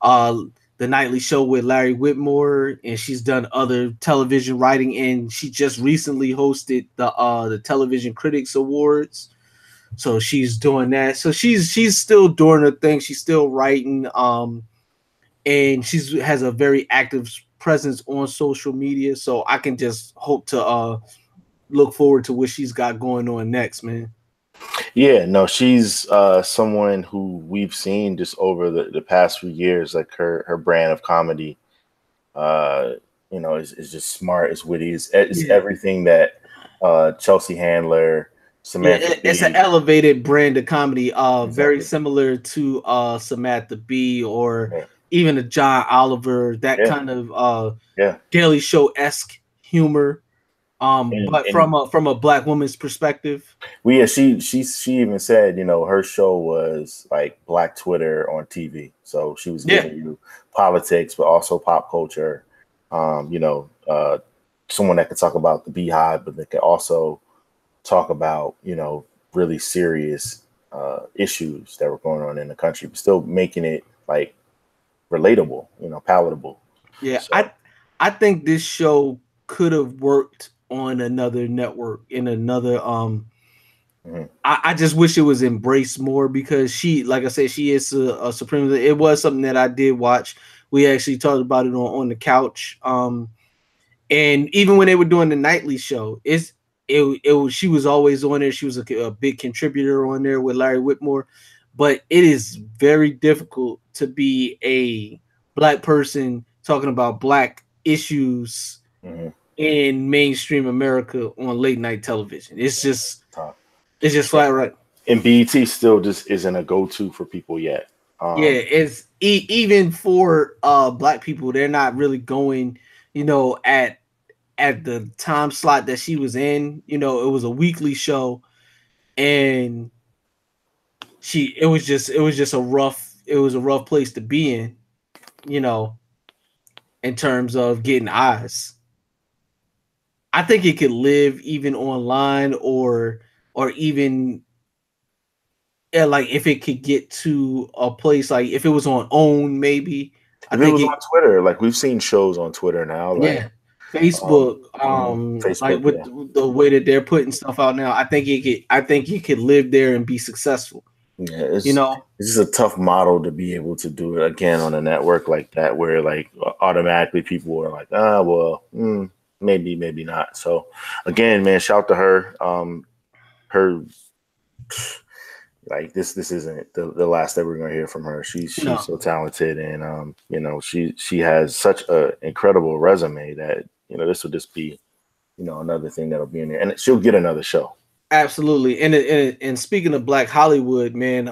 the nightly show with Larry Whitmore, and she's done other television writing, and she just recently hosted the Television Critics Awards. So she's doing that. So she's still doing her thing. She's still writing. And she has a very active presence on social media. So I can just hope to look forward to what she's got going on next, man. Yeah, no, she's someone who we've seen just over the past few years, like her brand of comedy, is just smart, it's witty, it's everything that Chelsea Handler, Samantha it's an elevated brand of comedy, exactly. Very similar to Samantha Bee or even a John Oliver, that kind of Daily Show-esque humor. But from a black woman's perspective. Well, yeah, she even said, her show was like Black Twitter on TV. So she was giving you politics, but also pop culture. Someone that could talk about the Beehive, but they could also talk about, really serious issues that were going on in the country, but still making it like relatable, palatable. Yeah, so. I think this show could have worked on another network in another I just wish it was embraced more, because she, like I said, she is a supreme. It was something that I did watch. We actually talked about it on the couch. And even when they were doing the nightly show, she was always on there. She was a big contributor on there with Larry Whitmore. But it is very difficult to be a black person talking about black issues in mainstream America on late night television. It's just flat right. And BET still just isn't a go-to for people yet. It's even for black people, they're not really going, at the time slot that she was in. It was a weekly show, and it was just a rough place to be in, in terms of getting eyes. I think it could live even online or even like if it could get to a place, like if it was on OWN, maybe. If it was on Twitter, like we've seen shows on Twitter now. Like, Facebook, Facebook, like with the way that they're putting stuff out now, I think it could live there and be successful. Yeah, it's just a tough model to be able to do it again on a network like that, where like automatically people are like, maybe not. So again, man, shout to her. Her like this isn't the last that we're gonna hear from her. She's so talented, and she has such an incredible resume that this will just be another thing that'll be in there, and she'll get another show. Absolutely. And speaking of Black Hollywood, man,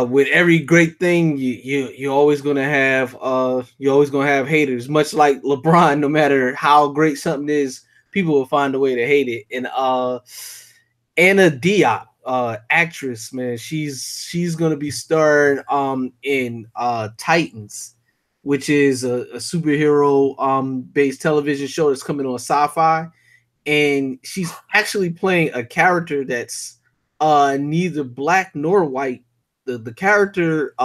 with every great thing, you're always gonna have haters. Much like LeBron, no matter how great something is, people will find a way to hate it. And Anna Diop, actress, man, she's gonna be starring in Titans, which is a superhero based television show that's coming on Sci-Fi. And she's actually playing a character that's neither black nor white. The character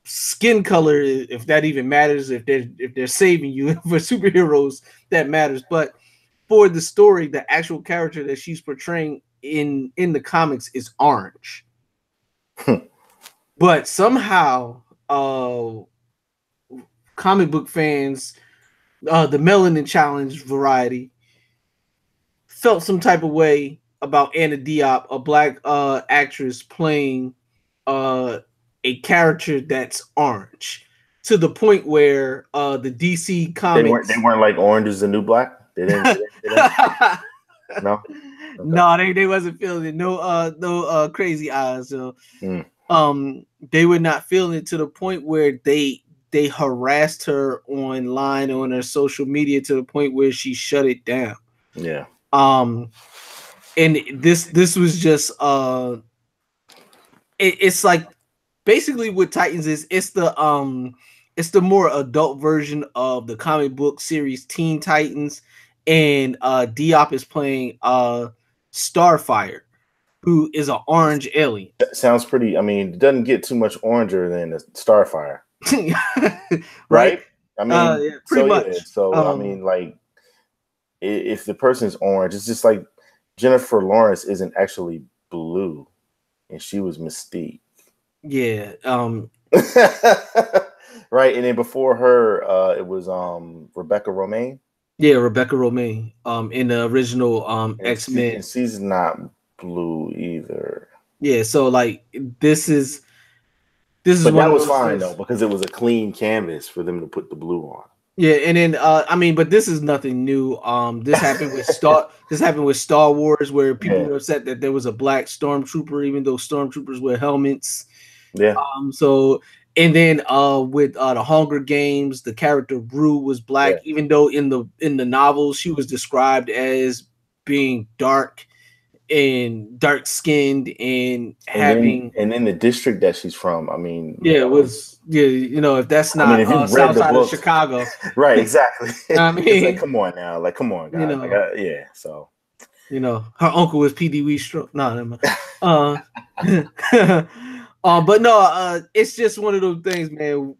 skin color, if that even matters, if they're saving you for superheroes, that matters. But for the story, the actual character that she's portraying in the comics is orange. But somehow comic book fans, the Melanin Challenge variety, felt some type of way about Anna Diop, a black actress playing a character that's orange, to the point where the DC comics they weren't like Orange is the New Black. They didn't. No. Okay. No, they wasn't feeling it. No crazy eyes. So, they were not feeling it, to the point where they harassed her online on her social media, to the point where she shut it down. Yeah. And this was just it's like basically what Titans is. It's the more adult version of the comic book series Teen Titans, and Diop is playing Starfire, who is an orange alien. That sounds pretty. I mean, it doesn't get too much oranger than Starfire, right? I mean, pretty much. I mean, like, if the person's orange, it's just like Jennifer Lawrence isn't actually blue, and she was Mystique. Yeah. Right, and then before her, it was Rebecca Romijn. Yeah, Rebecca Romijn. In the original X-Men. And she's not blue either. Yeah, so like this is but one that of was those fine things. though, because it was a clean canvas for them to put the blue on. Yeah, and then I mean, but this is nothing new. This happened with Star Wars, where people were upset that there was a black stormtrooper, even though stormtroopers wear helmets. Yeah. So and then with the Hunger Games, the character Rue was black, even though in the novels she was described as being dark and dark skinned and having and in the district that she's from, I mean, it was you know, if that's not if you've south side of Chicago, right? Exactly. I mean, it's like, come on now, like, come on, guys, you know, like, so you know, her uncle was Pee Stroke. No, never mind. But no, it's just one of those things, man.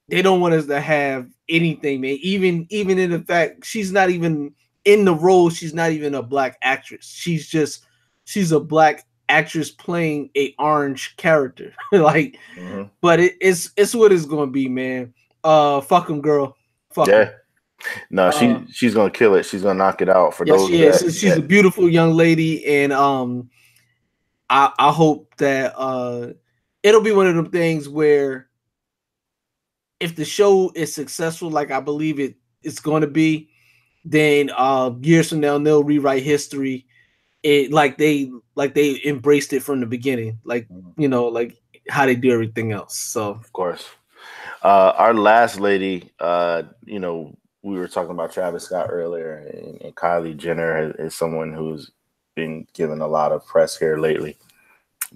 They don't want us to have anything, man. Even in the fact she's not even in the role, she's not even a black actress. She's a black actress playing a orange character. Like, but it's what it's gonna be, man. Fuck him, girl. Fuck him. No, she's gonna kill it. She's gonna knock it out for those. She's a beautiful young lady, and I hope that it'll be one of them things where if the show is successful, like I believe it's going to be, then years from now they'll rewrite history. It like they embraced it from the beginning, like you know, like how they do everything else. So of course, our last lady, you know, we were talking about Travis Scott earlier, and Kylie Jenner is someone who's been given a lot of press here lately.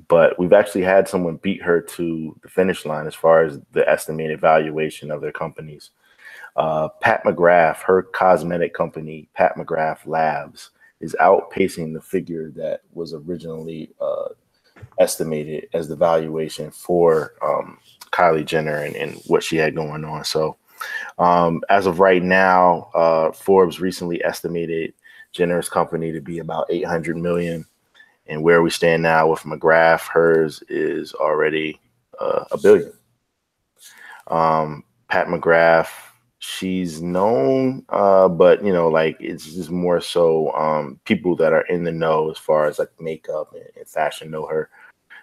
But we've actually had someone beat her to the finish line as far as the estimated valuation of their companies. Pat McGrath, her cosmetic company, Pat McGrath Labs, is outpacing the figure that was originally estimated as the valuation for Kylie Jenner and what she had going on. So as of right now, Forbes recently estimated Jenner's company to be about $800 million. And where we stand now with McGrath, hers is already $1 billion. Pat McGrath, she's known, but you know, like it's just more so people that are in the know as far as like makeup and fashion know her.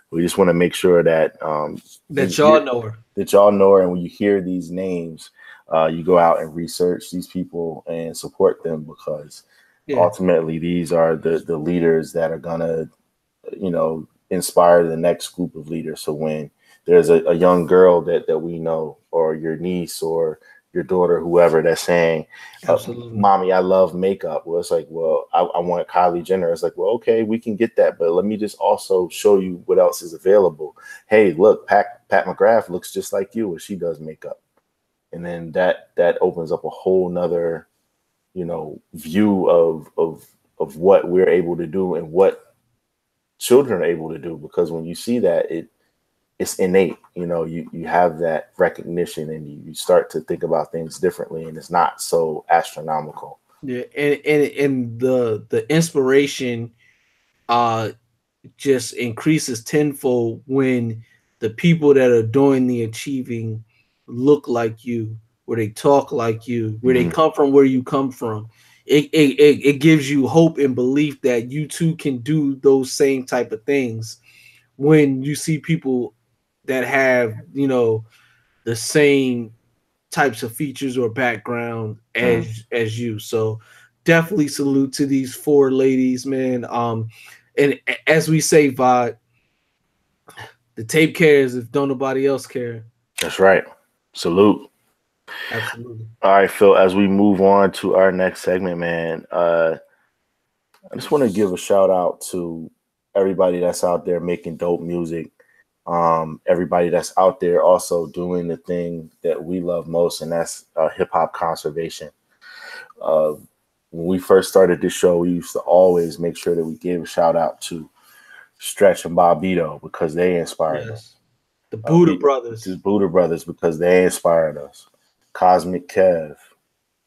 We just want to make sure that that y'all know her. That y'all know her, and when you hear these names, you go out and research these people and support them, because ultimately these are the leaders that are gonna, you know, inspire the next group of leaders. So when there's a young girl that we know, or your niece or your daughter, whoever, that's saying, "Mommy, I love makeup." Well, it's like, well, I want Kylie Jenner. It's like, well, okay, we can get that, but let me just also show you what else is available. Hey, look, Pat McGrath looks just like you when she does makeup. And then that opens up a whole nother, you know, view of what we're able to do and what children are able to do, because when you see that, it's innate. You know, you have that recognition, and you start to think about things differently, and it's not so astronomical. Yeah, and the inspiration just increases tenfold when the people that are doing the achieving look like you, where they talk like you, where they come from, where you come from. It gives you hope and belief that you too can do those same type of things when you see people that have, you know, the same types of features or background as you. So definitely salute to these four ladies, man. And as we say, Vod, the tape cares if don't nobody else care. That's right. Salute. Absolutely. All right, Phil, as we move on to our next segment, man, I just want to give a shout out to everybody that's out there making dope music. Everybody that's out there also doing the thing that we love most, and that's hip hop conservation. When we first started this show, we used to always make sure that we gave a shout out to Stretch and Bobbito, because they inspired us. The Buddha Brothers. The Buddha Brothers, because they inspired us. Cosmic Kev,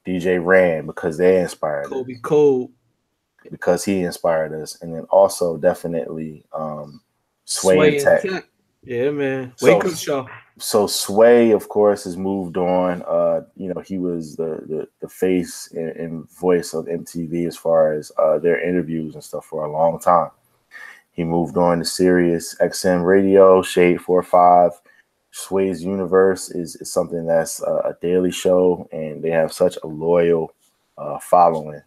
DJ Rand, because they inspired Kobe us. Cole. because he inspired us. And then also definitely Sway and Tech. Yeah, man. So, Wake up, show. So Sway, of course, has moved on. He was the face and voice of MTV as far as their interviews and stuff for a long time. He moved on to Sirius XM Radio, Shade 45. Sway's Universe is something that's a daily show, and they have such a loyal following.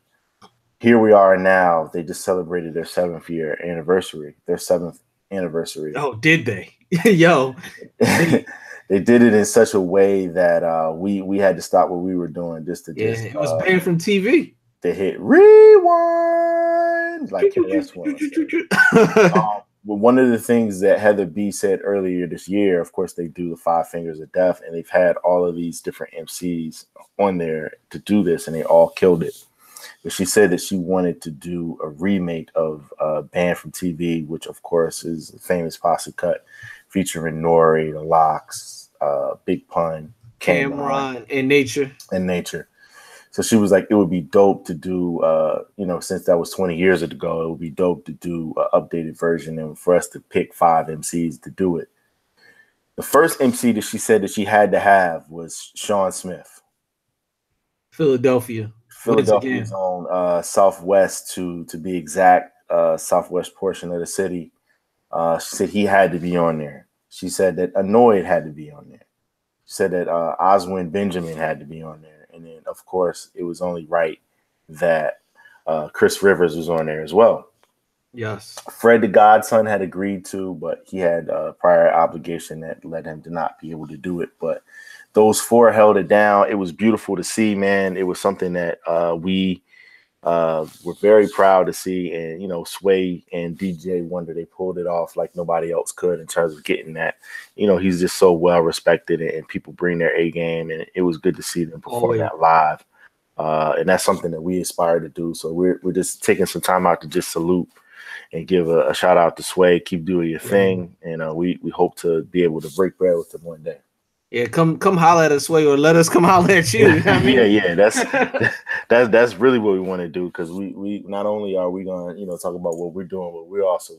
Here we are now. They just celebrated their 7th anniversary. Oh, did they? Yo. They did it in such a way that we had to stop what we were doing just to it was banned from TV. They hit rewind like KS1. But one of the things that Heather B said earlier this year, of course, they do the 5 Fingers of Death, and they've had all of these different MCs on there to do this, and they all killed it. But she said that she wanted to do a remake of Banned from TV, which, of course, is the famous Posse Cut featuring Nori, The Locks, Big Pun, Cameron, and Nature. So she was like, it would be dope to do, since that was 20 years ago, it would be dope to do an updated version and for us to pick 5 MCs to do it. The first MC that she said that she had to have was Sean Smith. Philadelphia's own Southwest, to be exact, Southwest portion of the city. She said he had to be on there. She said that Annoyed had to be on there. She said that Oswin Benjamin had to be on there. And then, of course, it was only right that Chris Rivers was on there as well. Yes. Fred the Godson had agreed to, but he had a prior obligation that led him to not be able to do it. But those 4 held it down. It was beautiful to see, man. It was something that we were very proud to see. And, Sway and DJ Wonder, they pulled it off like nobody else could in terms of getting that. He's just so well respected, and people bring their A game, and it was good to see them perform that live. And that's something that we aspire to do. So we're just taking some time out to just salute and give a shout out to Sway. Keep doing your thing. And we hope to be able to break bread with them one day. Yeah, come holler at us, Sway, or let us come holler at you. You know what I mean? Yeah. That's really what we want to do, because we not only are we going to talk about what we're doing, but we're also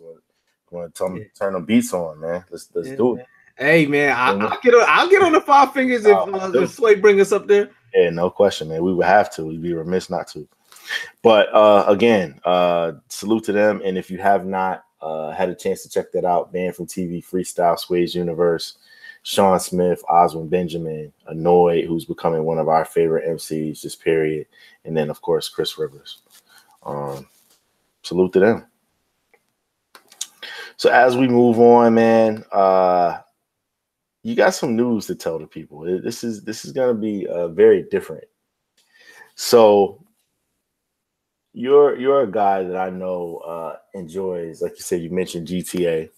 going to turn the beats on, man. Let's do it. Hey, man, I'll get on the 5 Fingers if Sway bring us up there. Yeah, no question, man. We would have to. We'd be remiss not to. But again, salute to them. And if you have not had a chance to check that out, Banned from TV Freestyle, Sway's Universe, Sean Smith, Oswin Benjamin, Annoyed, who's becoming one of our favorite MCs, just period. And then, of course, Chris Rivers. Salute to them. So as we move on, man, you got some news to tell the people. This is going to be very different. So you're a guy that I know enjoys, like you said, you mentioned GTA.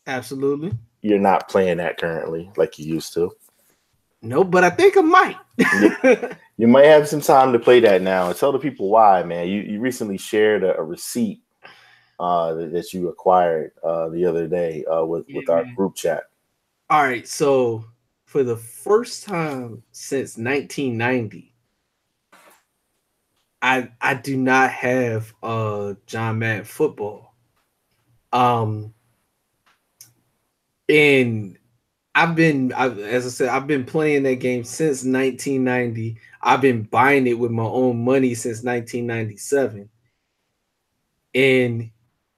Absolutely. You're not playing that currently like you used to. No, but I think I might. You might have some time to play that now. And tell the people why, man. You recently shared a receipt that you acquired the other day with our group chat. All right, so for the first time since 1990, I do not have John Madden football. And as I said, I've been playing that game since 1990. I've been buying it with my own money since 1997. And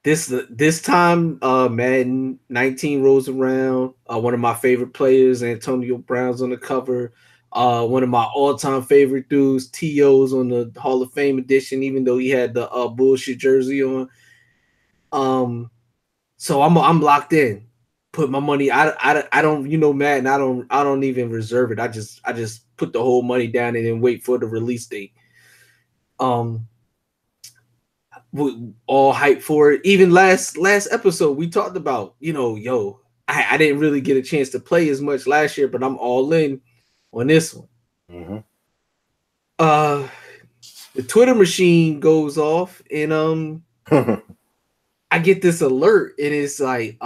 this time, Madden 19 rolls around. One of my favorite players, Antonio Brown's on the cover. One of my all-time favorite dudes, T.O.'s on the Hall of Fame edition, even though he had the bullshit jersey on. So I'm locked in. Put my money. I don't, Madden. I don't even reserve it. I just put the whole money down and then wait for the release date. All hype for it. Even last episode we talked about, I didn't really get a chance to play as much last year, but I'm all in on this one. Mm-hmm. The Twitter machine goes off, and I get this alert, and it's like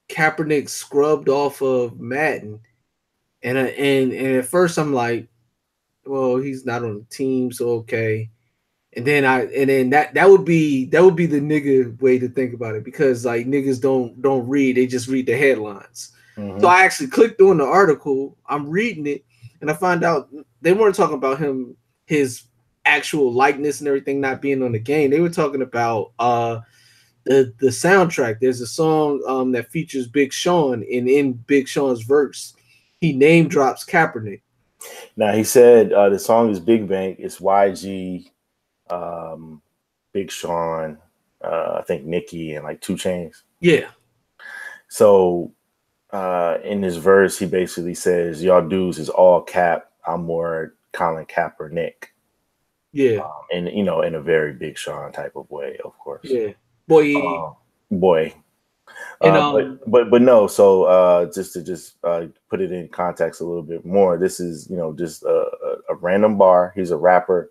Kaepernick scrubbed off of Madden, and at first I'm like, well, he's not on the team, so okay. And then that would be the nigga way to think about it, because like niggas don't read, they just read the headlines. Mm-hmm. So I actually clicked on the article, I'm reading it, and I find out they weren't talking about his actual likeness and everything not being on the game. They were talking about the soundtrack. There's a song that features Big Sean, and in Big Sean's verse, he name drops Kaepernick. Now he said the song is Big Bank. It's YG, Big Sean, I think Nicki, and like 2 Chainz. Yeah. So in his verse, he basically says, "Y'all dudes is all cap. I'm more Colin Kaepernick." Yeah. And you know, in a very Big Sean type of way, of course. Yeah. Boy. But no. So just to put it in context a little bit more, this is, you know, just a random bar. He's a rapper.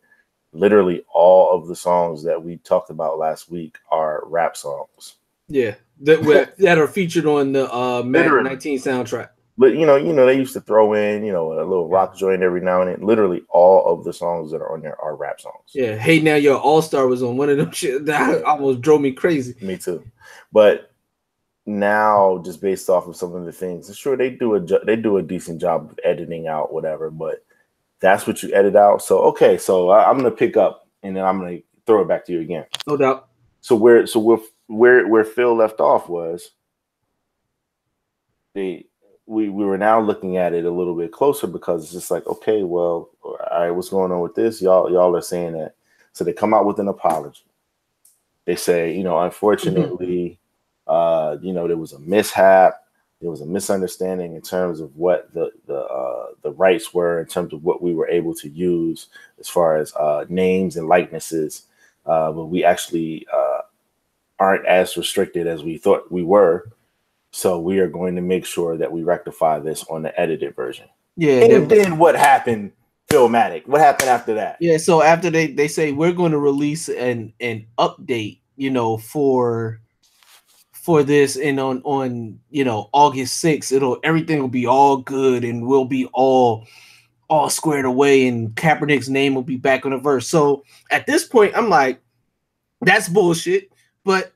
Literally all of the songs that we talked about last week are rap songs. Yeah, that are featured on the Madden 19 soundtrack. But you know, they used to throw in, you know, a little rock joint every now and then. Literally all of the songs that are on there are rap songs. Yeah. Hey, Now Your All-Star was on one of them shit that almost drove me crazy. Me too. But now, just based off of some of the things, sure, they do a decent job of editing out whatever, but that's what you edit out. So okay, so I'm gonna pick up and then I'm gonna throw it back to you again. No doubt. So where Phil left off was we were now looking at it a little bit closer, because it's just like, okay, well, all right, what's going on with this? Y'all are saying that. So they come out with an apology. They say, you know, unfortunately, you know, there was a mishap. There was a misunderstanding in terms of what the rights were, in terms of what we were able to use as far as names and likenesses. But we actually aren't as restricted as we thought we were. So we are going to make sure that we rectify this on the edited version. Yeah. And then what happened, Phillmatic? What happened after that? Yeah, so after they say we're going to release an update, you know, for this, and on you know, August 6th, everything will be all good and we'll be all squared away, and Kaepernick's name will be back on the verse. So at this point, I'm like, that's bullshit, but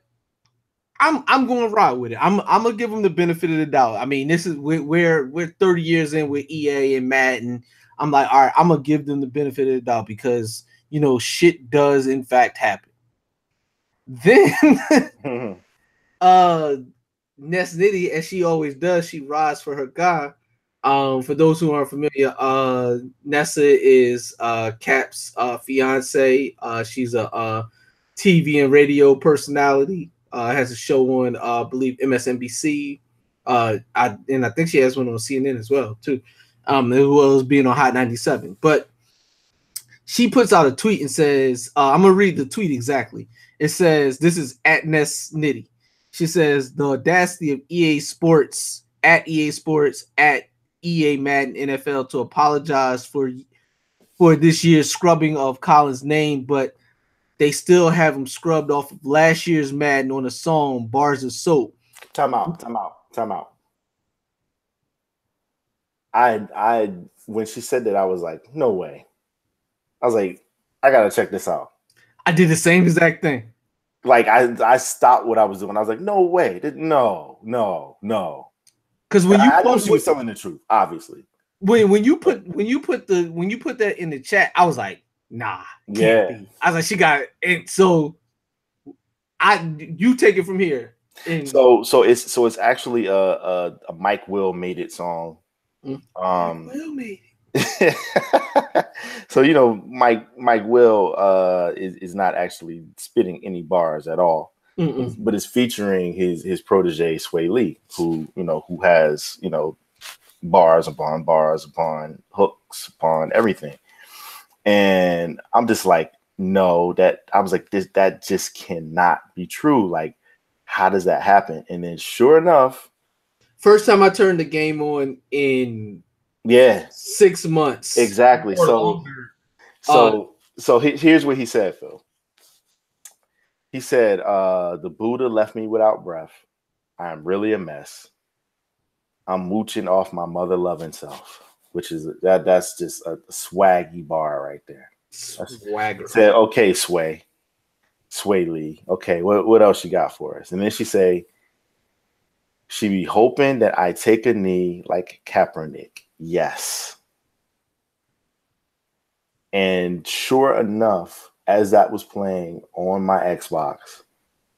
I'm going to ride with it. I'm gonna give them the benefit of the doubt. I mean, this is we're 30 years in with EA and Madden. I'm like, all right, I'm gonna give them the benefit of the doubt, because you know, shit does in fact happen. Then Ness Nitty, as she always does, she rides for her guy. For those who aren't familiar, Nessa is Cap's fiance. She's a TV and radio personality. Has a show on, I believe, MSNBC. I think she has one on CNN as well too. As well as being on Hot 97. But she puts out a tweet and says, I'm gonna read the tweet exactly. It says, this is at Ness Nitty. She says, the audacity of EA Sports at EA Madden NFL to apologize for this year's scrubbing of Colin's name, but they still have him scrubbed off of last year's Madden on a song, Bars of Soap. Time out. I when she said that, I was like, no way. I was like, I gotta check this out. I did the same exact thing. Like I stopped what I was doing. I was like, no way. No. Because when I know she was telling the truth, obviously. When you put that in the chat, I was like, nah. Yeah. Be. I was like, she got it. And so you take it from here. And so it's actually a Mike Will Made It song. Mike Will Made It. So you know, Mike Will is not actually spitting any bars at all. But it's featuring his protege Sway Lee, who has bars upon hooks upon everything. And I'm just like, no, that just cannot be true. Like, how does that happen? And then sure enough, first time I turned the game on in 6 months. Exactly. So here's what he said, Phil. He said, the Buddha left me without breath. I am really a mess. I'm mooching off my mother loving self, which is that's just a swaggy bar right there. Swagger. Said, okay, Sway Lee. Okay, what else you got for us? And then she say, she be hoping that I take a knee like Kaepernick. Yes. And sure enough, as that was playing on my Xbox,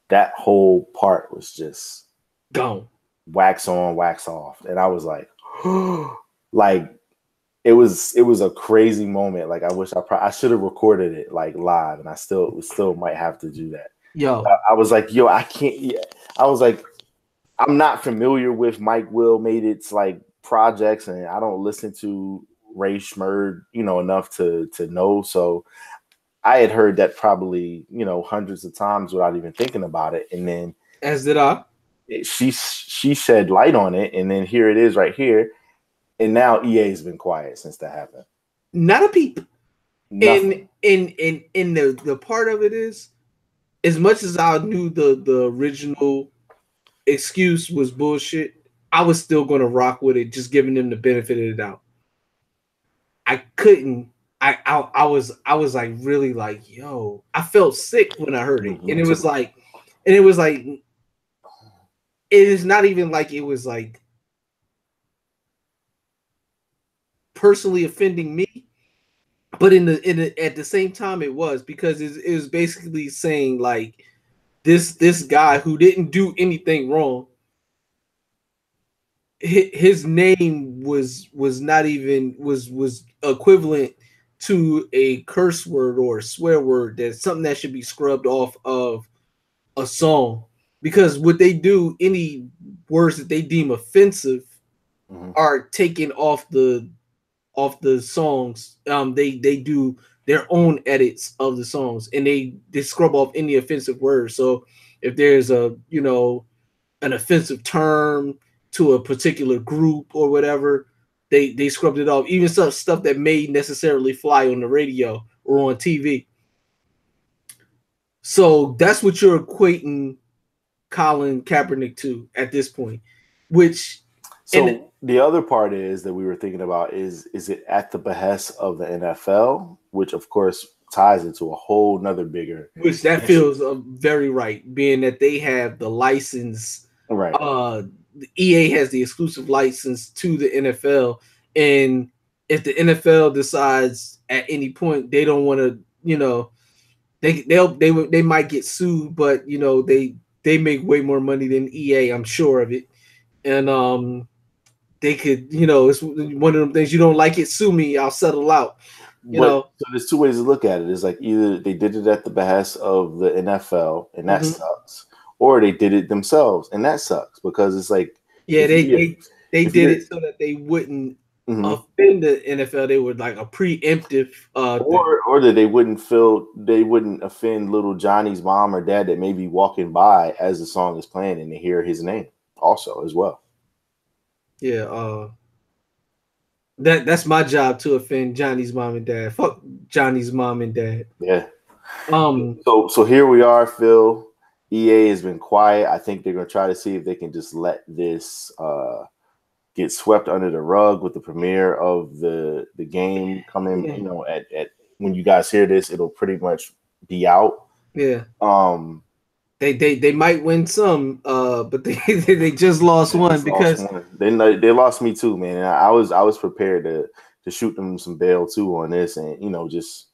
that whole part was just gone. Wax on, wax off. And I was like, like, it was a crazy moment. Like, I wish I should have recorded it like live, and I still might have to do that. Yo, I was like, yo, I can't. Yeah. I was like, I'm not familiar with Mike Will made its like projects, and I don't listen to Ray Schmurd, enough to know. So I had heard that probably, hundreds of times without even thinking about it. And then as did I. She shed light on it, and then here it is right here. And now EA's been quiet since that happened. Not a peep. Nothing. And the part of it is, as much as I knew the original excuse was bullshit, I was still going to rock with it, just giving them the benefit of the doubt. I couldn't. I was like really like, yo, I felt sick when I heard it, and it was like, it is not even like it was like personally offending me, but in the at the same time it was, because it was basically saying like this guy who didn't do anything wrong, his name was not even was equivalent to a curse word or a swear word, that's something that should be scrubbed off of a song. Because what they do, any words that they deem offensive are taken off the songs. They do their own edits of the songs, and they scrub off any offensive words. So if there's an offensive term to a particular group or whatever, they scrubbed it off. Even some stuff that may necessarily fly on the radio or on TV. So that's what you're equating Colin Kaepernick to at this point. Which, so the other part is that we were thinking about is it at the behest of the NFL, which of course ties into a whole nother bigger. Which that feels very right, being that they have the license. Right. The EA has the exclusive license to the NFL, and if the NFL decides at any point they don't want to, they might get sued, but they make way more money than EA, I'm sure of it. And they could, it's one of them things, you don't like it, sue me, I'll settle out. So there's two ways to look at it. It's like either they did it at the behest of the NFL, and that sucks, or they did it themselves, and that sucks, because it's like, yeah, they did it so that they wouldn't offend the NFL. They were like a preemptive or that they wouldn't offend little Johnny's mom or dad that may be walking by as the song is playing and they hear his name also as well. Yeah, that's my job, to offend Johnny's mom and dad. Fuck Johnny's mom and dad. Yeah. So here we are, Phil. EA has been quiet. I think they're gonna try to see if they can just let this get swept under the rug with the premiere of the game coming. At when you guys hear this, it'll pretty much be out. Yeah. They might win some, but they just lost one because they lost me too, man. And I was prepared to shoot them some bail too on this, and just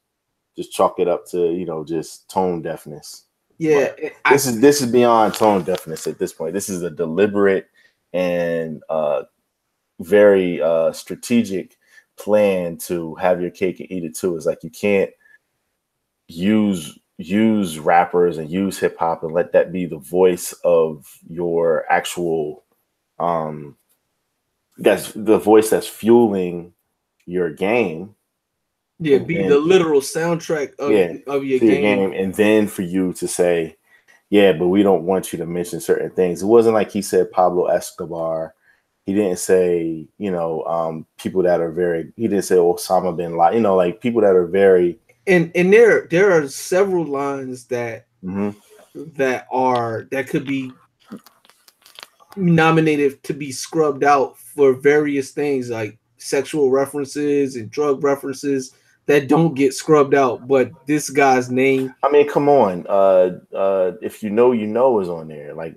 chalk it up to just tone deafness. Yeah, this is beyond tone deafness at this point. This is a deliberate and very strategic plan to have your cake and eat it too. It's like you can't use rappers and use hip hop and let that be the voice of your actual that's the voice that's fueling your game. Yeah, be the literal soundtrack of your game. And then for you to say, yeah, but we don't want you to mention certain things. It wasn't like he said Pablo Escobar. He didn't say, people that are very, he didn't say Osama bin Laden, like people that are very. And there are several lines that that could be nominated to be scrubbed out for various things, like sexual references and drug references. that don't get scrubbed out, but this guy's name. I mean, come on. If you know is on there, like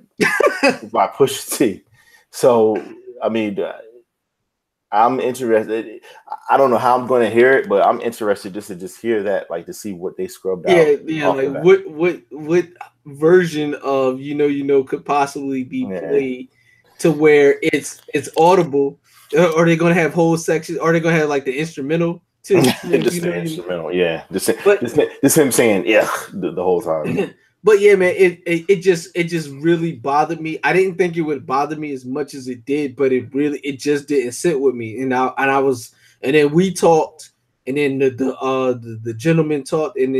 by Pusha T. So I mean, I'm interested. I don't know how I'm going to hear it, but I'm interested just to hear that, like to see what they scrubbed out. Yeah. Like what version of could possibly be played to where it's audible. Are they going to have whole sections? Are they going to have like the instrumental too? Just the instrumental, yeah. Just him saying yeah the whole time. But yeah, man, it just really bothered me. I didn't think it would bother me as much as it did, but it just didn't sit with me. And then we talked, and then the gentleman talked, and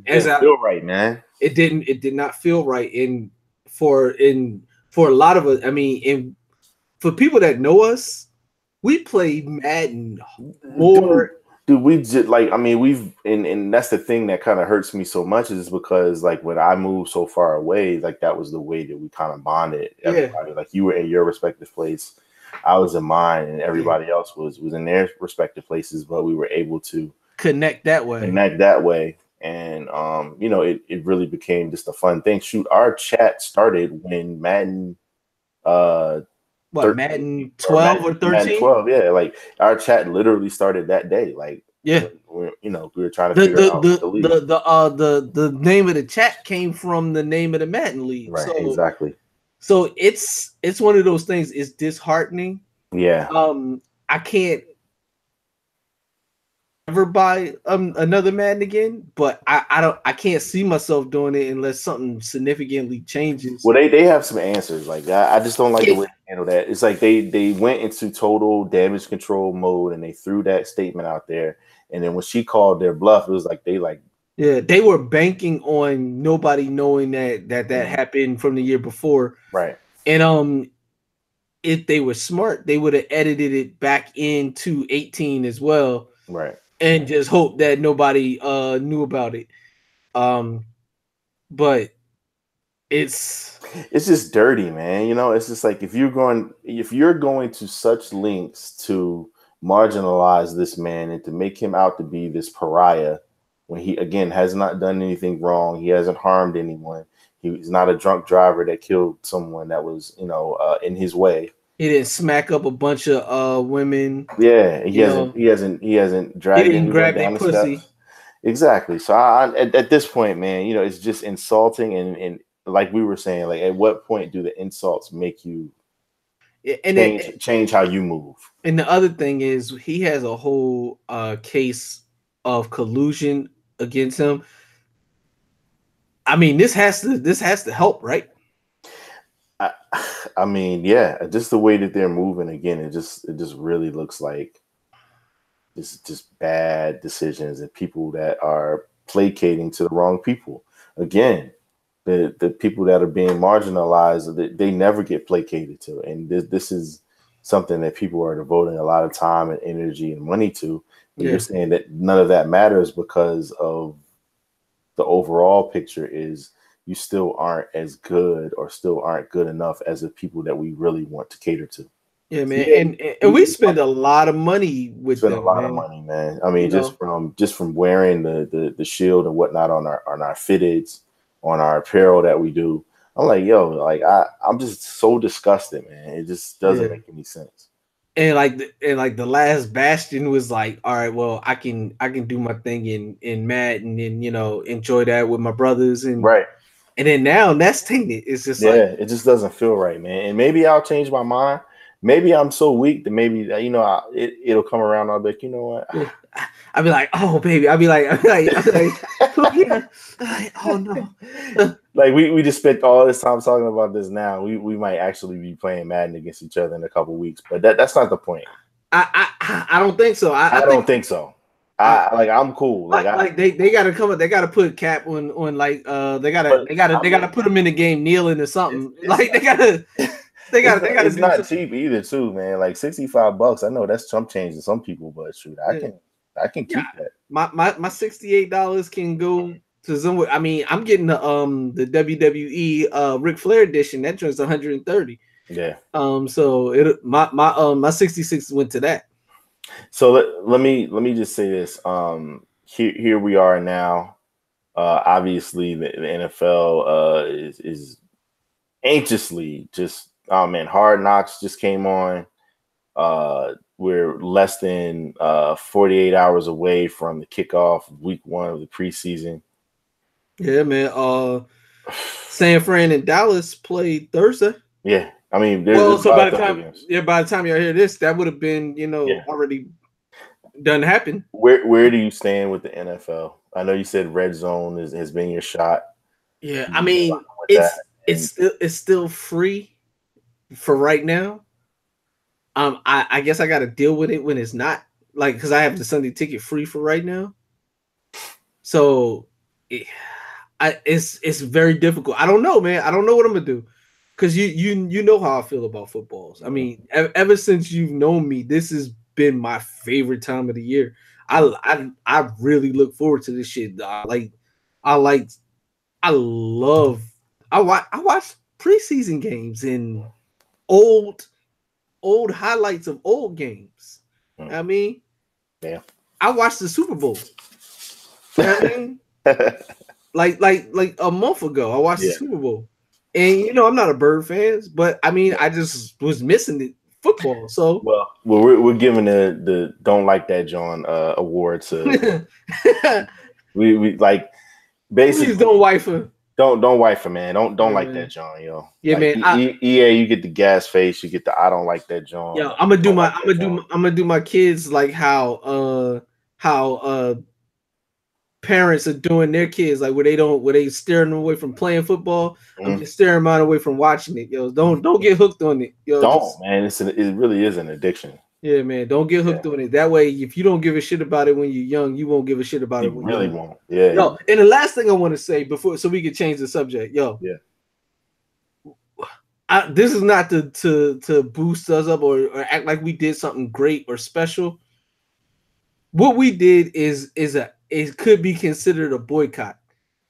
as I feel right, man. It did not feel right. And for a lot of us, I mean, and for people that know us, we play Madden more. Dude, we just and that's the thing that kind of hurts me so much is because like when I moved so far away, like that was the way that we kind of bonded everybody. Yeah. Like you were in your respective place, I was in mine, and everybody else was in their respective places, but we were able to connect that way. And it really became just a fun thing. Shoot, our chat started when Madden Madden 12 or 13? Madden 12, yeah. Like our chat literally started that day. Like, yeah, we were trying to figure out the name of the chat came from the name of the Madden league. Right, exactly. So it's one of those things. It's disheartening. Yeah. I can't ever buy another Madden again, but I can't see myself doing it unless something significantly changes. Well, they have some answers. Like I just don't like the way they handle that. It's like they went into total damage control mode and they threw that statement out there. And then when she called their bluff, it was like they were banking on nobody knowing that happened from the year before. Right. And if they were smart, they would have edited it back into 18 as well. Right. And just hope that nobody knew about it. But it's just dirty, man. It's just like if you're going to such lengths to marginalize this man and to make him out to be this pariah when he again has not done anything wrong, he hasn't harmed anyone. He's not a drunk driver that killed someone that was, in his way. He didn't smack up a bunch of women. Yeah, he hasn't dragged. He didn't grab their pussy. Stuff. Exactly. So at this point, man, it's just insulting and like we were saying, like at what point do the insults make you change how you move? And the other thing is he has a whole case of collusion against him. I mean, this has to help, right? I mean, yeah, just the way that they're moving again, it just really looks like it's just bad decisions and people that are placating to the wrong people. Again, the people that are being marginalized, they never get placated to, and this is something that people are devoting a lot of time and energy and money to. But you're saying that none of that matters because of the overall picture is you still aren't as good or still aren't good enough as the people that we really want to cater to. Yeah, man. And we spend a lot of money with them. A lot of money, man. I mean, just from wearing the shield and whatnot on our fitteds, on our apparel that we do. I'm like, yo, like I'm just so disgusted, man. It just doesn't make any sense. And the last bastion was like, all right, well, I can do my thing in Madden and enjoy that with my brothers and right. And then now that's tainted. It's just it just doesn't feel right, man. And maybe I'll change my mind. Maybe I'm so weak that maybe it'll come around. I'll be like, you know what? I'll be like, oh baby. I'll be like, oh yeah. Oh no. Like we just spent all this time talking about this. Now we might actually be playing Madden against each other in a couple weeks, but that's not the point. I don't think so. I don't think so. I'm cool. They gotta come up. They gotta put Cap on they gotta put him in the game kneeling or something. It's not cheap either, too, man. Like $65. I know that's chump change to some people, but shoot, I can keep that. My $68 can go to somewhere. I mean, I'm getting the WWE Ric Flair edition. That joint's $130. Yeah. So my 66 went to that. So let me just say this. Here we are now. Obviously, the NFL is anxiously just. Oh man, Hard Knocks just came on. We're less than 48 hours away from the kickoff of week 1 of the preseason. Yeah, man. San Fran and Dallas played Thursday. Yeah, I mean, so by the time y'all hear this, that would have been already done happen. Where do you stand with the NFL? I know you said red zone has been your shot. Yeah, I mean it's still free for right now. I guess I got to deal with it when it's not, like, because I have the Sunday ticket free for right now. So it's very difficult. I don't know, man. I don't know what I'm gonna do, because you know how I feel about footballs. I mean, ever since you've known me, this has been my favorite time of the year. I really look forward to this shit. I watch preseason games and old highlights of old games. I mean, yeah, I watched the Super Bowl. You know what I mean? like a month ago, I watched the Super Bowl, and I'm not a Bird fan, but I mean, I just was missing the football. So we're giving the Don't Like That John award to we like basically. Please don't wife her. Don't wife her, man. Don't like that John, yo. Yeah, like, man. EA, you get the gas face, you get the I don't like that John. Yeah, I'm gonna do my kids like how parents are doing their kids, like where they steering them away from playing football. I'm just steering mine away from watching it. Yo, don't get hooked on it. Yo, man. It really is an addiction. Yeah, man. Don't get hooked on it. That way, if you don't give a shit about it when you're young, you won't give a shit about it when really won't. Yeah. Yo, and the last thing I want to say so we can change the subject. Yo. Yeah. This is not to boost us up or act like we did something great or special. What we did it could be considered a boycott,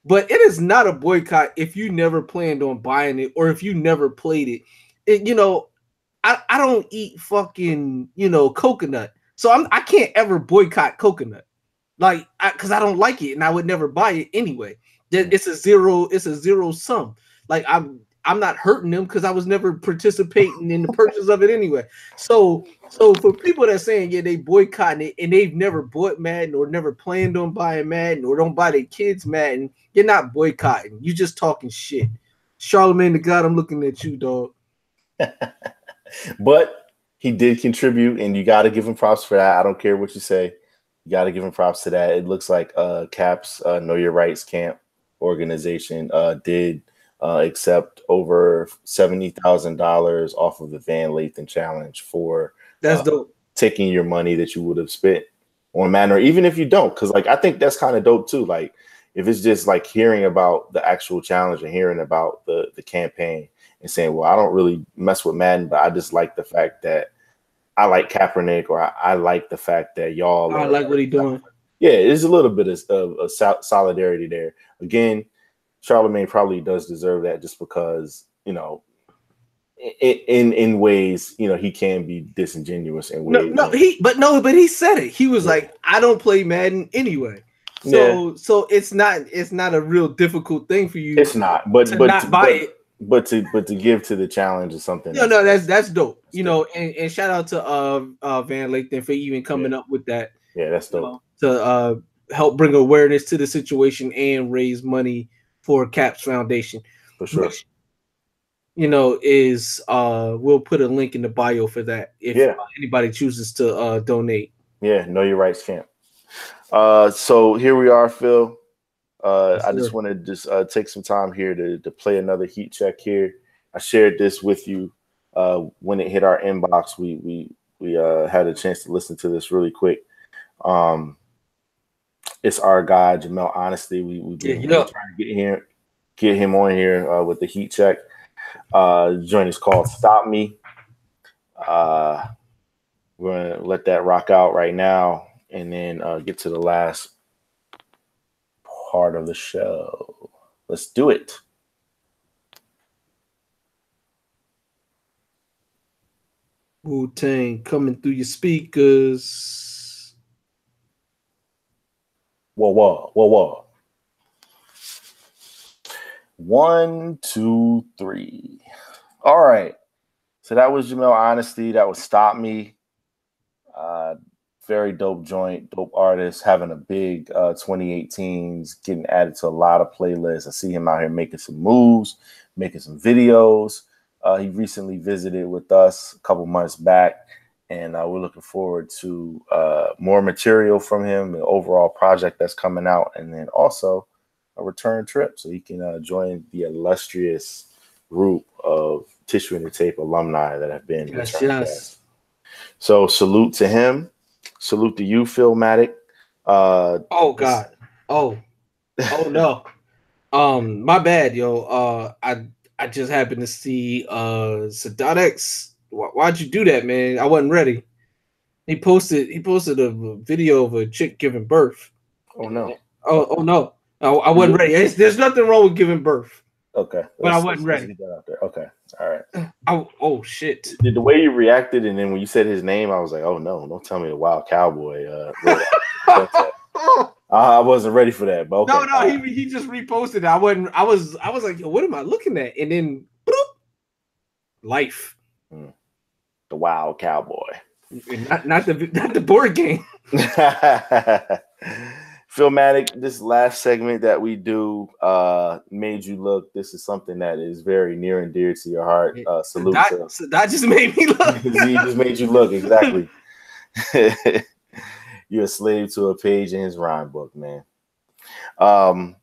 but it is not a boycott if you never planned on buying it or if you never played it. I don't eat fucking coconut, so I can't ever boycott coconut, like because I don't like it and I would never buy it anyway. It's a zero sum. Like I'm not hurting them because I was never participating in the purchase of it anyway. So for people that saying they boycotting it and they've never bought Madden or never planned on buying Madden or don't buy their kids Madden, you're not boycotting. You just talking shit. Charlemagne the God, I'm looking at you, dog. But he did contribute, and you got to give him props for that. I don't care what you say. You got to give him props to that. It looks like Cap's Know Your Rights Camp organization did accept over $70,000 off of the Van Lathan challenge for that's dope. Taking your money that you would have spent on Madden, or even if you don't, because like I think that's kind of dope too. Like if it's just like hearing about the actual challenge and hearing about the campaign and saying, well, I don't really mess with Madden, but I just like the fact that I like Kaepernick, or I like the fact that y'all I like what he's doing. Yeah, there's a little bit of solidarity there. Again, Charlemagne probably does deserve that just because, in ways, he can be disingenuous in ways. But he said it. He was like, I don't play Madden anyway. So it's not a real difficult thing for you. It's not, but not buy it. But to give to the challenge is something. No, that's dope. And shout out to Van Lathan for even coming up with that. Yeah, that's dope. To help bring awareness to the situation and raise money for Cap's Foundation. For sure. Which, is we'll put a link in the bio for that if anybody chooses to donate. Yeah, Know Your Rights Camp. So here we are, Phil. I just want to just take some time here to play another heat check here. I shared this with you when it hit our inbox. We had a chance to listen to this really quick. It's our guy Jamel Honesty. We've been trying to get him on here with the heat check. Joint is called "Stop Me." We're gonna let that rock out right now, and then get to the last part of the show. Let's do it. Wu-Tang coming through your speakers. Whoa. 1, 2, 3. All right. So that was Jamel Honesty. That was Stop Me. Very dope joint, dope artist, having a big 2018s, getting added to a lot of playlists. I see him out here making some moves, making some videos. He recently visited with us a couple months back, and we're looking forward to more material from him, the overall project that's coming out, and then also a return trip so he can join the illustrious group of Tissue and the Tape alumni that have been return guests. So salute to him. Salute to you, Phillmatic. Oh God. Oh no. My bad, yo. I just happened to see Sadat. Why'd you do that, man? I wasn't ready. He posted a video of a chick giving birth. Oh no. Oh no. I wasn't ready. There's nothing wrong with giving birth. Okay. But I wasn't ready. Get that out there. Okay. All right. Oh shit. The way you reacted, and then when you said his name, I was like, oh no, don't tell me the Wild Cowboy. I wasn't ready for that. But okay. No, he just reposted it. I was like, what am I looking at? And then bloop, life. The Wild Cowboy. Not the board game. Phillmatic, this last segment that we do made you look. This is something that is very near and dear to your heart. Salute to that just made me look. He just made you look, exactly. You're a slave to a page in his rhyme book, man. On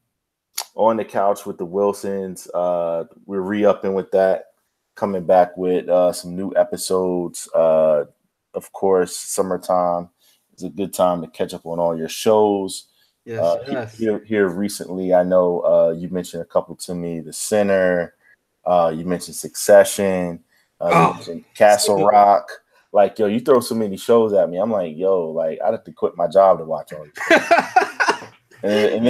the couch with the Wilsons, we're re-upping with that, coming back with some new episodes. Of course, summertime is a good time to catch up on all your shows. Yes. Here recently, I know you mentioned a couple to me. The Sinner, you mentioned Succession, you mentioned Castle Rock. Like, yo, you throw so many shows at me. I'm like, yo, like I'd have to quit my job to watch all these shows. and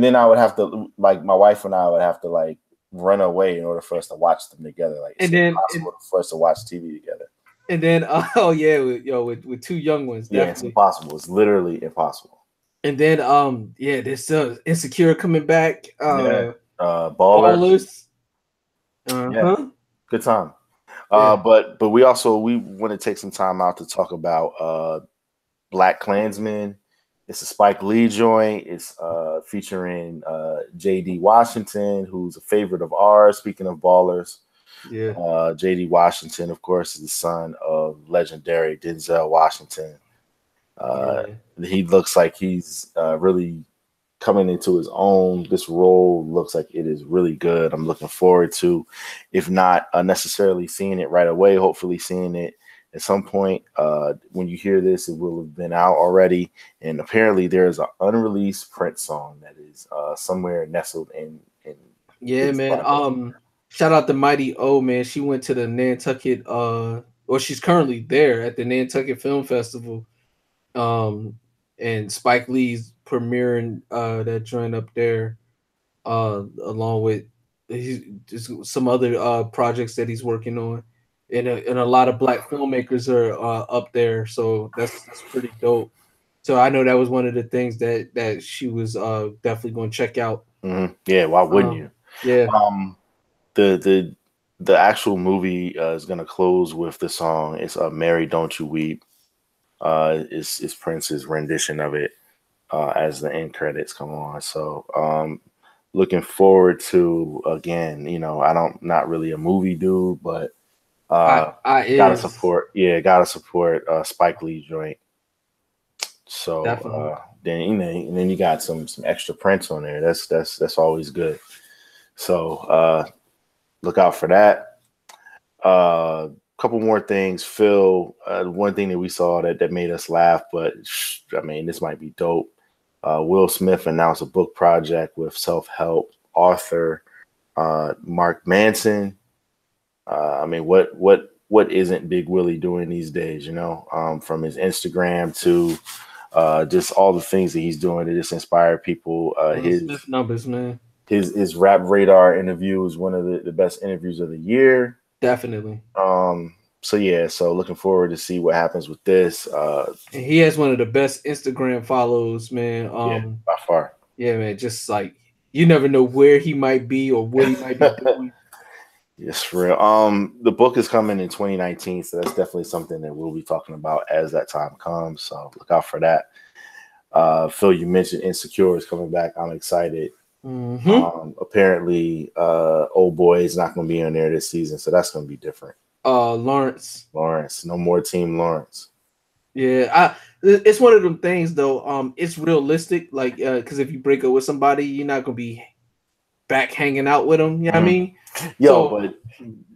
then I would have to, like, my wife and I would have to like run away in order for us to watch them together. Like, it's impossible for us to watch TV together. And then, with two young ones, definitely. Yeah, it's impossible. It's literally impossible. And then, there's still Insecure coming back. Ballers. Yeah, good time. But we want to take some time out to talk about Black Klansman. It's a Spike Lee joint. It's featuring J.D. Washington, who's a favorite of ours. Speaking of ballers, J.D. Washington, of course, is the son of legendary Denzel Washington. He looks like he's really coming into his own. This role looks like it is really good. I'm looking forward to, if not necessarily seeing it right away, hopefully seeing it at some point. When you hear this, it will have been out already. And apparently there's an unreleased Prince song that is somewhere nestled in. Man. Project. Shout out to Mighty O, man. She went to the Nantucket, she's currently there at the Nantucket Film Festival. And Spike Lee's premiering that joint up there, along with some other projects that he's working on, and a lot of Black filmmakers are up there. So that's pretty dope. So I know that was one of the things that she was definitely going to check out. Mm-hmm. Yeah, why wouldn't you? Yeah. The actual movie is going to close with the song. It's "Mary, Don't You Weep." Is Prince's rendition of it as the end credits come on. So looking forward to, again, not really a movie dude, but gotta support Spike Lee joint. So then you got some extra Prince on there. That's always good. So look out for that. Couple more things, Phil. One thing that we saw that made us laugh, but I mean, this might be dope. Will Smith announced a book project with self-help author Mark Manson. I mean, what isn't Big Willie doing these days? From his Instagram to just all the things that he's doing to just inspire people. His Smith numbers, man. His Rap Radar interview was one of the best interviews of the year. Definitely. So yeah, so looking forward to see what happens with this. And he has one of the best Instagram follows, man. Yeah, by far. Yeah, man. Just like you never know where he might be or what he might be doing. Yes, for real. The book is coming in 2019, so that's definitely something that we'll be talking about as that time comes. So look out for that. Phil, you mentioned Insecure is coming back. I'm excited. Apparently, Old Boy is not going to be on there this season, so that's going to be different. Lawrence, no more Team Lawrence. Yeah, it's one of them things though. It's realistic, like because if you break up with somebody, you're not gonna be back hanging out with them. You know what I mean? But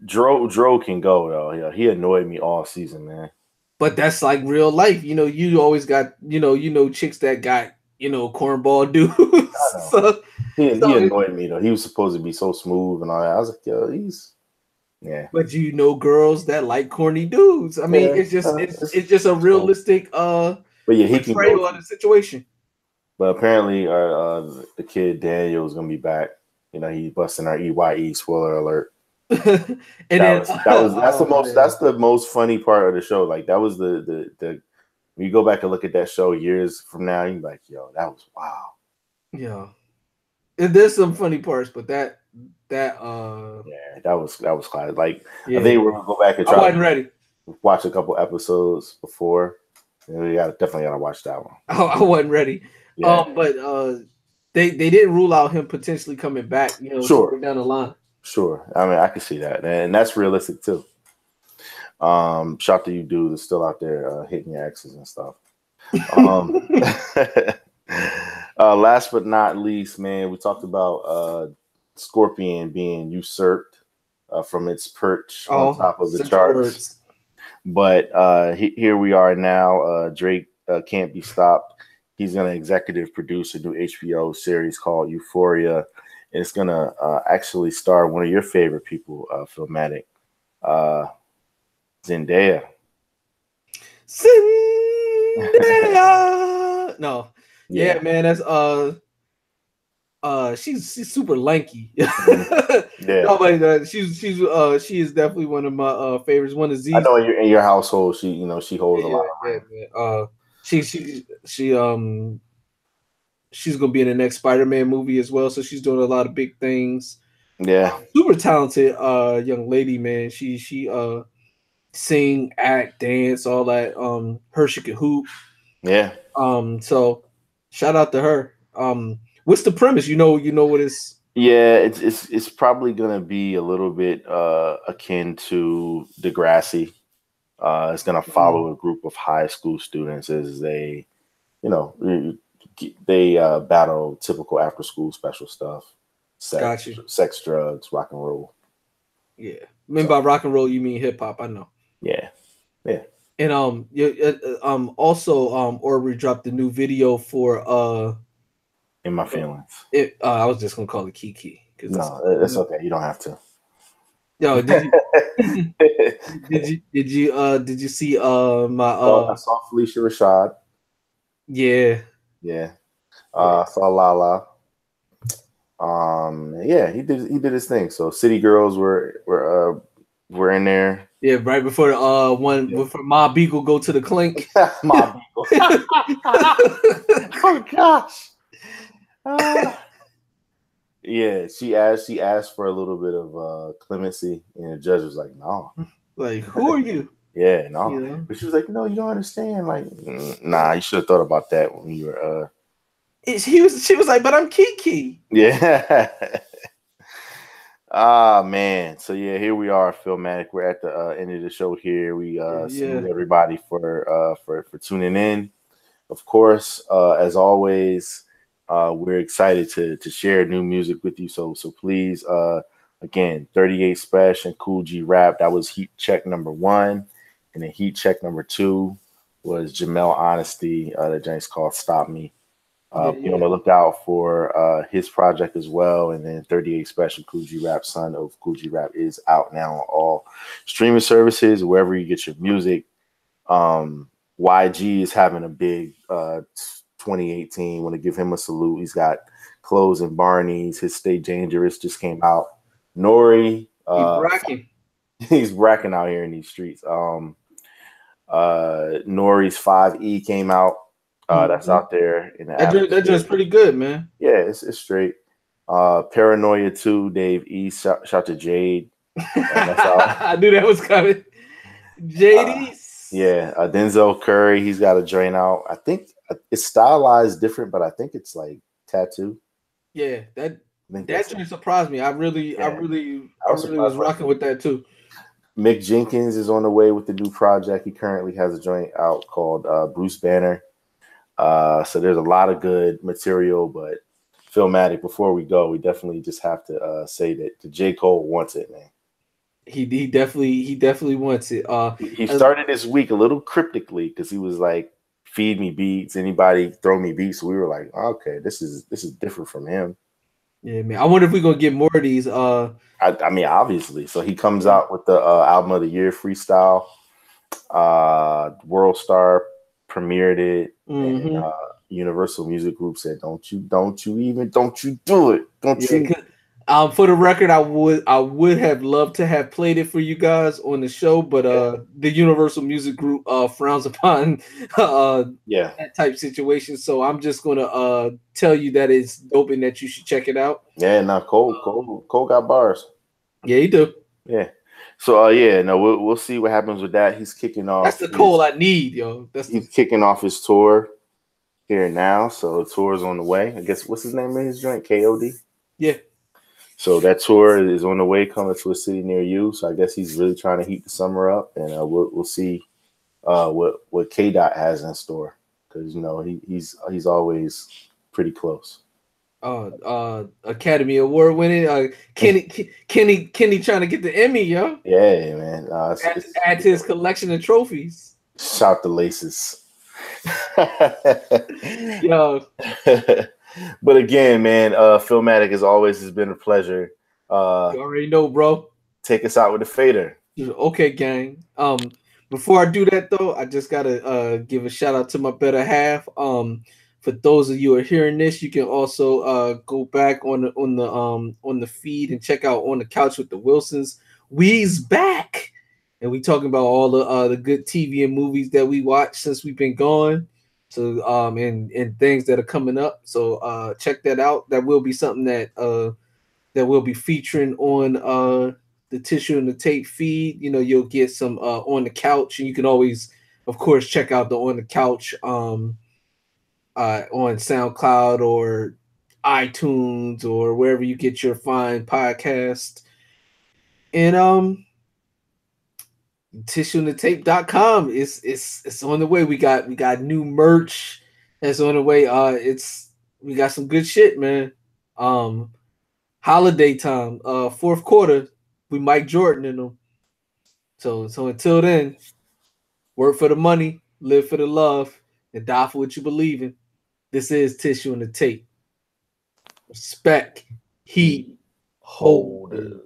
Dro can go though. Yeah, he annoyed me all season, man. But that's like real life. You know, you always got chicks that got cornball dudes. so he annoyed me though. He was supposed to be so smooth and all that. I was like, yo, he's. Yeah, but girls that like corny dudes. I mean, it's just a realistic but yeah, he can go on the situation. But apparently, the kid Daniel is gonna be back. You know, he busting our EYE. Spoiler alert. That's the most funny part of the show. Like that was the when you go back and look at that show years from now, you're like, yo, that was wow. Yeah, there's some funny parts, but that was classic. Like I think we're gonna go back and try. I wasn't ready. Watch a couple episodes before. We definitely gotta watch that one. I wasn't ready. Yeah. But they didn't rule out him potentially coming back. Sure. Down the line. Sure. I mean, I can see that, and that's realistic too. Shout to you, dude, that's still out there hitting your exes and stuff. Last but not least, man, we talked about Scorpion being usurped from its perch on top of the charts. But here we are now. Drake can't be stopped. He's going to executive produce a new HBO series called Euphoria. And it's going to actually star one of your favorite people, Phillmatic, Zendaya. No. Yeah, man, that's she's super lanky. Yeah. Oh my God, she is definitely one of my favorites. One of Z. I know in your household, she holds a lot. Man. She's gonna be in the next Spider-Man movie as well, so she's doing a lot of big things. Yeah, super talented young lady, man. She sing, act, dance, all that. Her she can hoop. Yeah. So shout out to her. What's the premise? You know what it's. Yeah, it's probably gonna be a little bit akin to Degrassi. It's gonna follow a group of high school students as they, battle typical after school special stuff, sex, drugs, rock and roll. Yeah, by rock and roll you mean hip hop? I know. Yeah. And also Aubrey dropped a new video for In My Feelings. I was just gonna call it Kiki. No, it's okay. You don't have to. Yo, did you see my I saw Felicia Rashad. Yeah. Saw Lala. Yeah, he did his thing. So City Girls were in there. Yeah, right before before Ma Beagle go to the clink. Ma Beagle. Oh gosh. Yeah, she asked for a little bit of clemency, and the judge was like, "No." Like, who are you? Yeah, no. But she was like, "No, you don't understand." Like, nah, you should have thought about that when you were. She was like, "But I'm Kiki." Yeah. Man. So yeah, here we are, Phillmatic. We're at the end of the show here. We salute everybody for tuning in. Of course, as always. We're excited to share new music with you. So please, again, 38 Special and Cool G Rap. That was heat check number 1. And then heat check number 2 was Jamel Honesty. The joint's called Stop Me. Be on the lookout for his project as well. And then 38 Special, Cool G Rap, son of Cool G Rap, is out now on all streaming services, wherever you get your music. YG is having a big 2018. Want to give him a salute. He's got Clothes and Barney's. His Stay Dangerous just came out. Nori, He's bracking out here in these streets. Nori's 5E came out. That's out there in the that joint's pretty good, man. Yeah, it's straight. Paranoia 2, Dave E. Shout to Jade. That's out. I knew that was coming. JD. Yeah, Denzel Curry, he's got a joint out. I think it's stylized different, but I think it's like tattoo. Yeah, that joint surprised me. I really was rocking with that too. Mick Jenkins is on the way with the new project. He currently has a joint out called Bruce Banner. So there's a lot of good material, but Phillmatic, before we go, we definitely just have to say that the J. Cole wants it, man. He definitely wants it. He started this week a little cryptically because he was like, "Feed me beats, anybody throw me beats." So we were like, "Okay, this is different from him." Yeah, man. I wonder if we're gonna get more of these. I mean, obviously. So he comes out with the album of the year freestyle. World Star premiered it, and Universal Music Group said, "Don't you do it? Don't you?" For the record, I would have loved to have played it for you guys on the show, but the Universal Music Group frowns upon that type situation. So I'm just gonna tell you that it's dope and that you should check it out. Yeah, not Cole got bars. Yeah, he do. Yeah. So we'll see what happens with that. He's kicking off. That's the Cole I need, yo. He's kicking off his tour here now. So the tour's on the way. I guess what's his name in his joint? KOD. Yeah. So that tour is on the way, coming to a city near you. So I guess he's really trying to heat the summer up, and we'll see what K Dot has in store, because he's always pretty close. Academy Award winning Kenny trying to get the Emmy, yo. Yeah, man. Add to his collection of trophies. Shout the laces. Yo. But again, man, Phillmatic as always has been a pleasure. You already know, bro. Take us out with a fader. Okay, gang. Before I do that though, I just gotta give a shout out to my better half. For those of you who are hearing this, you can also go back on the feed and check out On the Couch with the Wilsons. We's back, and we talking about all the good TV and movies that we watched since we've been gone. So and things that are coming up. So check that out. That will be something that we'll be featuring on the Tissue and the Tape feed. You'll get some On the Couch, and you can always, of course, check out the On the Couch on SoundCloud or iTunes or wherever you get your fine podcast. And tissueandthetape.com it's on the way. We got new merch that's on the way. We got some good shit, man. Holiday time, fourth quarter, we Mike Jordan in them. So until then, work for the money, live for the love, and die for what you believe in. This is Tissue and the Tape. Respect, Heat Holderz.